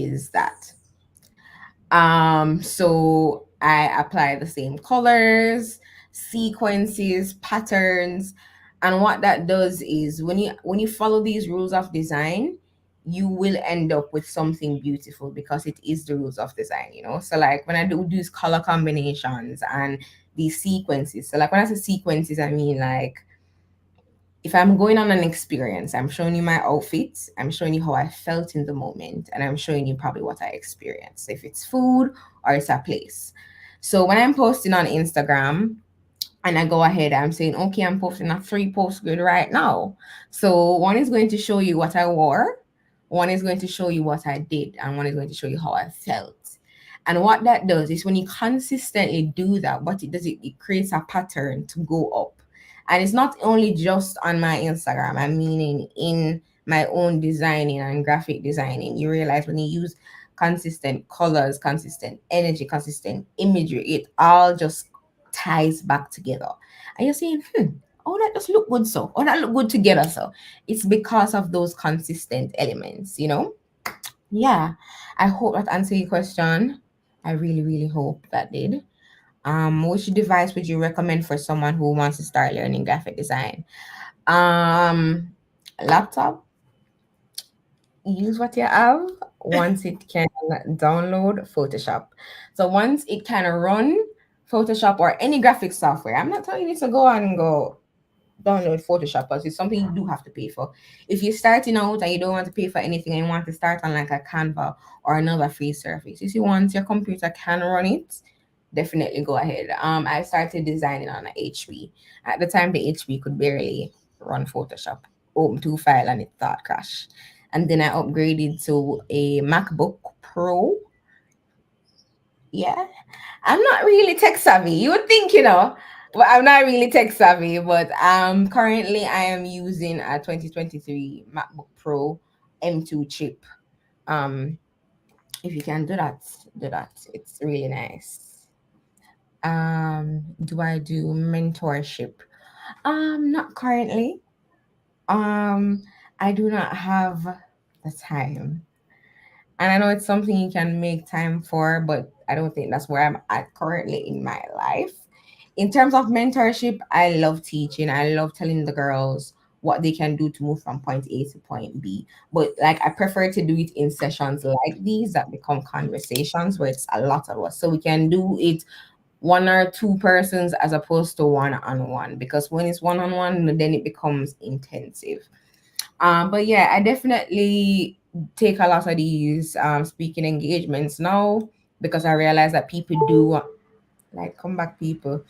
is that. So I apply the same colors, sequences, patterns, and what that does is when you follow these rules of design, you will end up with something beautiful because it is the rules of design. So like when I do these color combinations and these sequences, so like when I say sequences, I mean like if I'm going on an experience, I'm showing you my outfits, I'm showing you how I felt in the moment, and I'm showing you probably what I experienced, if it's food or it's a place. So when I'm posting on Instagram and I go ahead, I'm saying, okay, I'm posting a 3-post grid right now. So one is going to show you what I wore, one is going to show you what I did, and one is going to show you how I felt. And what that does is when you consistently do that, what it does, it creates a pattern to go up. And it's not only just on my Instagram, I mean in my own designing and graphic designing. You realize when you use consistent colors, consistent energy, consistent imagery, it all just ties back together. And you're saying, oh, that just look good so. Oh, that look good together so. It's because of those consistent elements. Yeah. I hope that answered your question. I really, really hope that did. Which device would you recommend for someone who wants to start learning graphic design? Laptop. Use what you have once it can download Photoshop. So once it can run Photoshop or any graphic software, I'm not telling you to go and go download Photoshop, but it's something you do have to pay for. If you're starting out and you don't want to pay for anything and you want to start on like a Canva or another free service, if you want your computer can run it, definitely go ahead. I started designing on an HP. At the time, the HP could barely run Photoshop. Open to file and it thought crash. And then I upgraded to a MacBook Pro. Yeah, I'm not really tech savvy. You would think, but I'm not really tech savvy. But currently I am using a 2023 MacBook Pro M2 chip. If you can do that, do that. It's really nice. Do I do mentorship? Not currently. I do not have the time. And I know it's something you can make time for, but I don't think that's where I'm at currently in my life. In terms of mentorship, I love teaching. I love telling the girls what they can do to move from point A to point B. But like I prefer to do it in sessions like these that become conversations where it's a lot of us. So we can do it one or two persons as opposed to one-on-one, because when it's one-on-one, then it becomes intensive. But yeah, I definitely take a lot of these speaking engagements now because I realize that people do like come back people.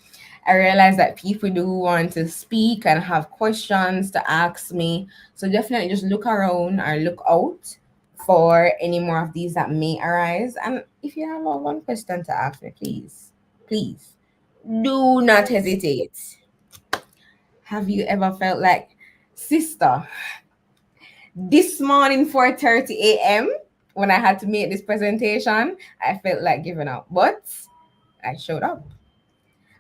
I realize that people do want to speak and have questions to ask me. So definitely just look around or look out for any more of these that may arise. And if you have one question to ask me, please do not hesitate. Have you ever felt like, sister, this morning 4:30 a.m. when I had to make this presentation, I felt like giving up. But I showed up.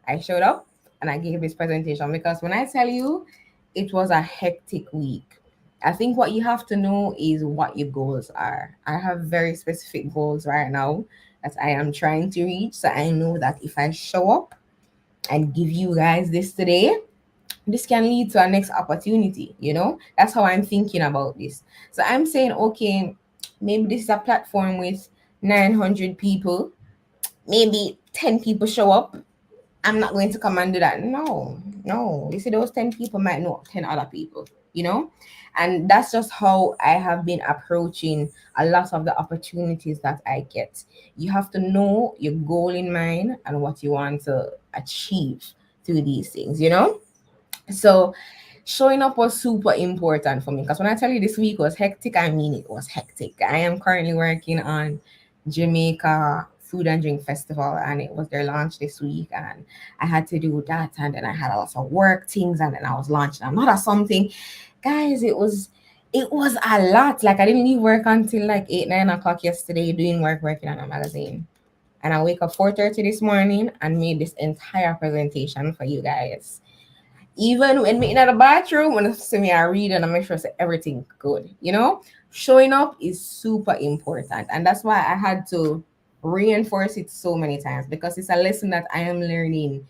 I showed up and I gave this presentation because when I tell you it was a hectic week, I think what you have to know is what your goals are. I have very specific goals right now that I am trying to reach. So I know that if I show up and give you guys this today, this can lead to a next opportunity. That's how I'm thinking about this. So I'm saying, okay, maybe this is a platform with 900 people, maybe 10 people show up. I'm not going to come and do that. No. You see, those 10 people might know 10 other people, and that's just how I have been approaching a lot of the opportunities that I get. You have to know your goal in mind and what you want to achieve through these things. So showing up was super important for me because when I tell you this week was hectic, I mean it was hectic. I am currently working on Jamaica Food and Drink Festival, and it was their launch this week, and I had to do that, and then I had a lot of work things, and then I was launching another something. Guys, it was a lot. Like I didn't leave work until like 8-9 o'clock yesterday doing working on a magazine. And I wake up 4:30 this morning and made this entire presentation for you guys. Even when me in the bathroom, when I see me I read and I make sure I say everything good. Showing up is super important. And that's why I had to reinforce it so many times because it's a lesson that I am learning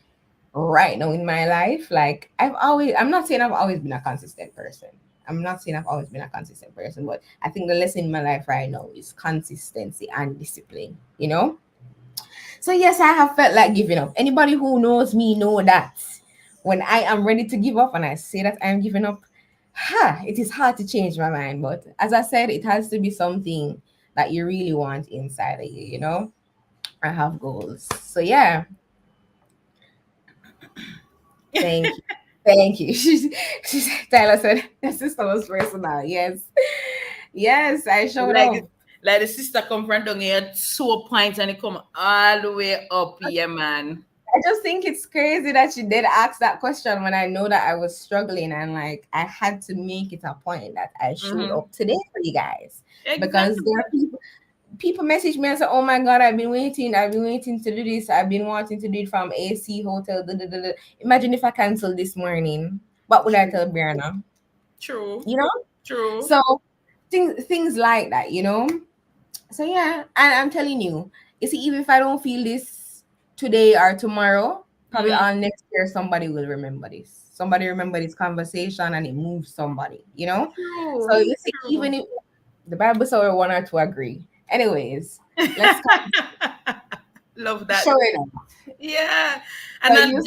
right now in my life. Like I'm not saying I've always been a consistent person. But I think the lesson in my life right now is consistency and discipline. So yes, I have felt like giving up. Anybody who knows me know that when I am ready to give up and I say that I'm giving up, it is hard to change my mind. But as I said, it has to be something that you really want inside of you. I have goals. So yeah. Thank you. Thank you. Tyler said the sister was personal. Yes, I showed up. Like the sister come from down here 2 points and it come all the way up here, man. I just think it's crazy that she did ask that question when I know that I was struggling, and like I had to make it a point that I showed up today for you guys. Exactly. Because there are people message me and say, "Oh my God, I've been waiting to do this. I've been wanting to do it from AC Hotel." Imagine if I canceled this morning. What would I tell Brianna? True. True. So things like that, So yeah, and I'm telling you, see, even if I don't feel this today or tomorrow, probably all next year somebody will remember this. Somebody remember this conversation and it moves somebody, True. So you see, even if the Bible says 1 or 2 agree. Anyways, let's love that. Show it up. Yeah. And then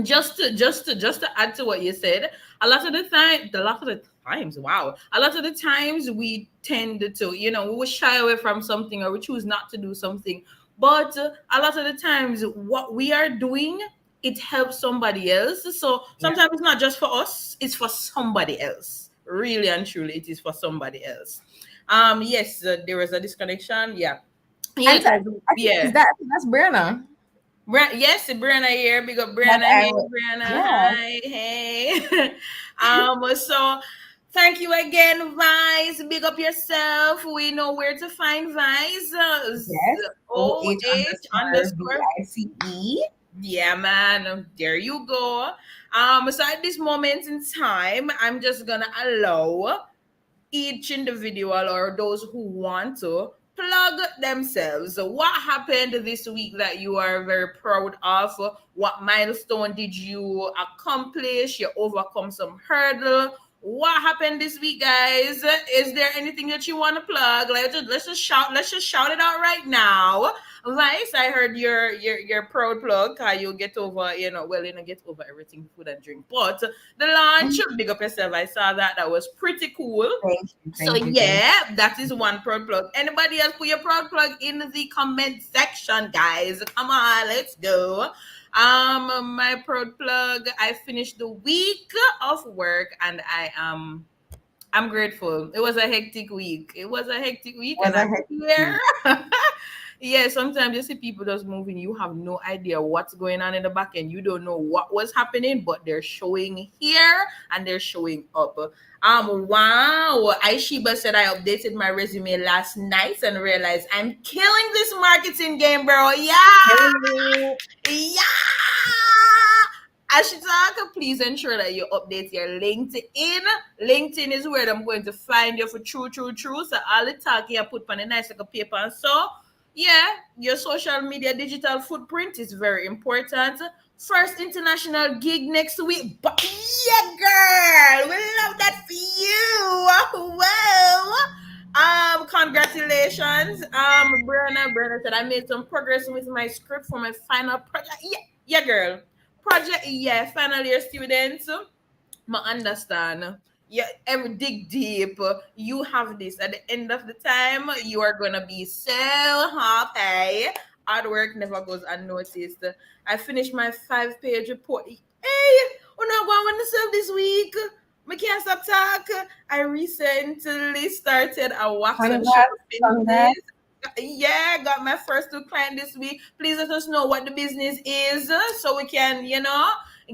just to add to what you said, a lot of the times we tend to, we shy away from something or we choose not to do something. But a lot of the times what we are doing, it helps somebody else. So sometimes it's not just for us, it's for somebody else. Really and truly, it is for somebody else. Yes, there was a disconnection. Yeah. That's Brianna. Yes, Brianna here. Big up Brianna. Hey, Brianna. Yeah. Hi. Hey. So thank you again, Vice. Big up yourself. We know where to find Vice. Yes. OH_VICE. Yeah, man. There you go. So at this moment in time, I'm just gonna allow each individual or those who want to plug themselves. So what happened this week that you are very proud of? What milestone did you accomplish? You overcome some hurdle? what happened this week, guys? Is there anything that you want to plug? Let's just shout it out right now. Vice, I heard your proud plug. How you get over, get over everything, food and drink. But the launch, big up yourself. I saw that was pretty cool. Thank you. So yeah, that is one proud plug. Anybody else, put your proud plug in the comment section, guys. Come on, let's go. My proud plug. I finished the week of work, and I'm grateful. It was a hectic week. And I'm here. Yeah, sometimes you see people just moving. You have no idea what's going on in the back end. You don't know what was happening, but they're showing here and they're showing up. Wow. Aishiba said I updated my resume last night and realized I'm killing this marketing game, bro. Yeah. Yeah. Ashitaka, please ensure that you update your LinkedIn. LinkedIn is where I'm going to find you for true. So all the talk you put on a nice like a paper and so. Yeah, your social media digital footprint is very important. First international gig next week. But yeah, girl, we love that for you. Well, congratulations. Brenna said I made some progress with my script for my final project. Yeah, girl. Final year students. I understand. Yeah, every dig deep. You have this. At the end of the time, you are gonna be so happy. Hard work never goes unnoticed. I finished my 5-page report. Hey, we're not going to serve this week. I can't stop talk. I recently started a wax and shop business. Yeah, got my first 2 clients this week. Please let us know what the business is so we can,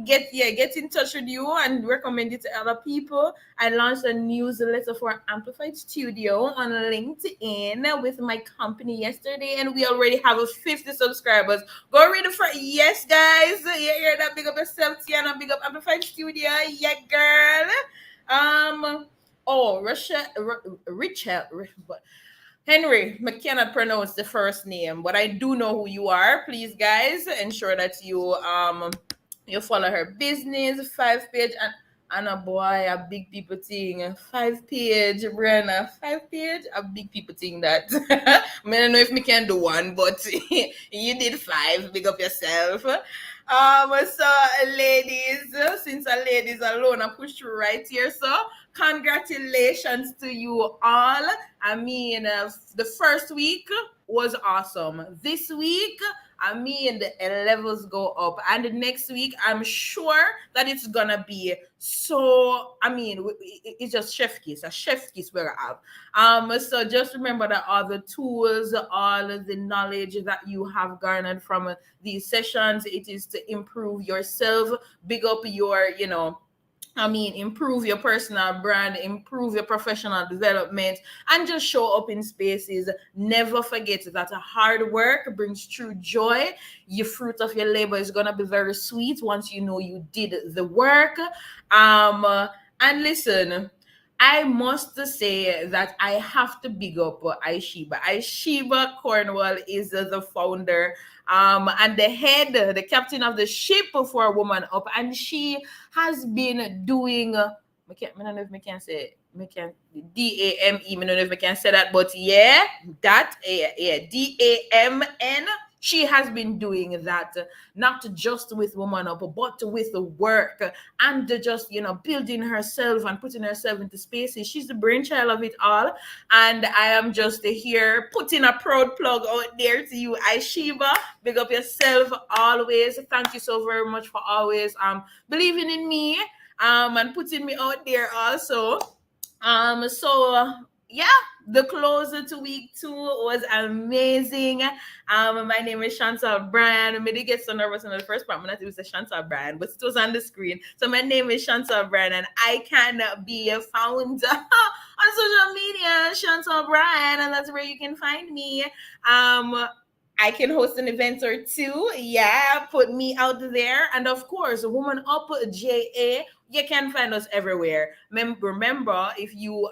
get in touch with you and recommend it to other people. I launched a newsletter for Amplified Studio on LinkedIn with my company yesterday, and we already have 50 subscribers. Go read it for yes, guys. Yeah, hear that? Big up yourself, Tiana. Big up Amplified Studio. Yeah, girl. Henry, I cannot pronounce the first name, but I do know who you are. Please, guys, ensure that you follow her business 5-page and a boy a big people thing 5-page Brenna 5-page a big people thing that I don't know if me can do 1, but you did 5. Big up yourself. So ladies, since a ladies alone, I push through right here. So congratulations to you all. I mean, the first week was awesome. This week, the levels go up, and the next week, I'm sure that it's gonna be so. It's just a chef kiss we're have. So just remember that all the tools, all of the knowledge that you have garnered from these sessions, it is to improve yourself, big up your, improve your personal brand, improve your professional development, and just show up in spaces. Never forget that hard work brings true joy. Your fruit of your labor is going to be very sweet once you know you did the work. And listen, I must say that I have to big up Aishiba. Aishiba Cornwall is the founder and the captain of the ship for Woman Up, and she has been doing. I don't know if I can say DAME. I don't know if I can say that, but DAMN. She has been doing that, not just with Woman Up, but with the work and just, building herself and putting herself into spaces. She's the brainchild of it all. And I am just here putting a proud plug out there to you, Aishiba. Big up yourself always. Thank you so very much for always believing in me and putting me out there also. The closer to week 2 was amazing. My name is Chantal Bryan. I did get so nervous in the first part. I'm not even say Chantal Bryan, but it was on the screen. So my name is Chantal Bryan, and I can be found on social media, Chantal Bryan, and that's where you can find me. I can host an event or 2. Yeah, put me out there. And of course, Woman Up JA, you can find us everywhere. Remember, if you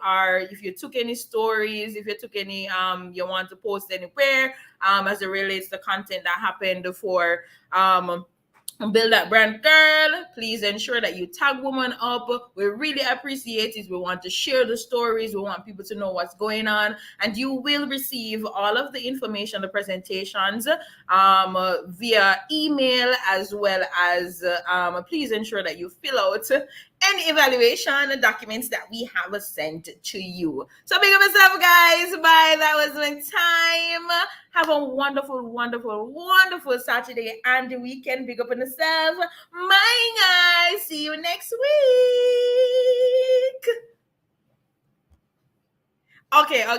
took any stories, if you took any you want to post anywhere as it relates to content that happened for build that brand, girl. Please ensure that you tag Woman Up. We really appreciate it. We want to share the stories. We want people to know what's going on, and you will receive all of the information, the presentations, via email, as well as please ensure that you fill out any evaluation documents that we have sent to you. So big up yourself, guys. Bye. That was my time. Have a wonderful, wonderful, wonderful Saturday and weekend. Big up on yourself. Bye, guys. See you next week. Okay.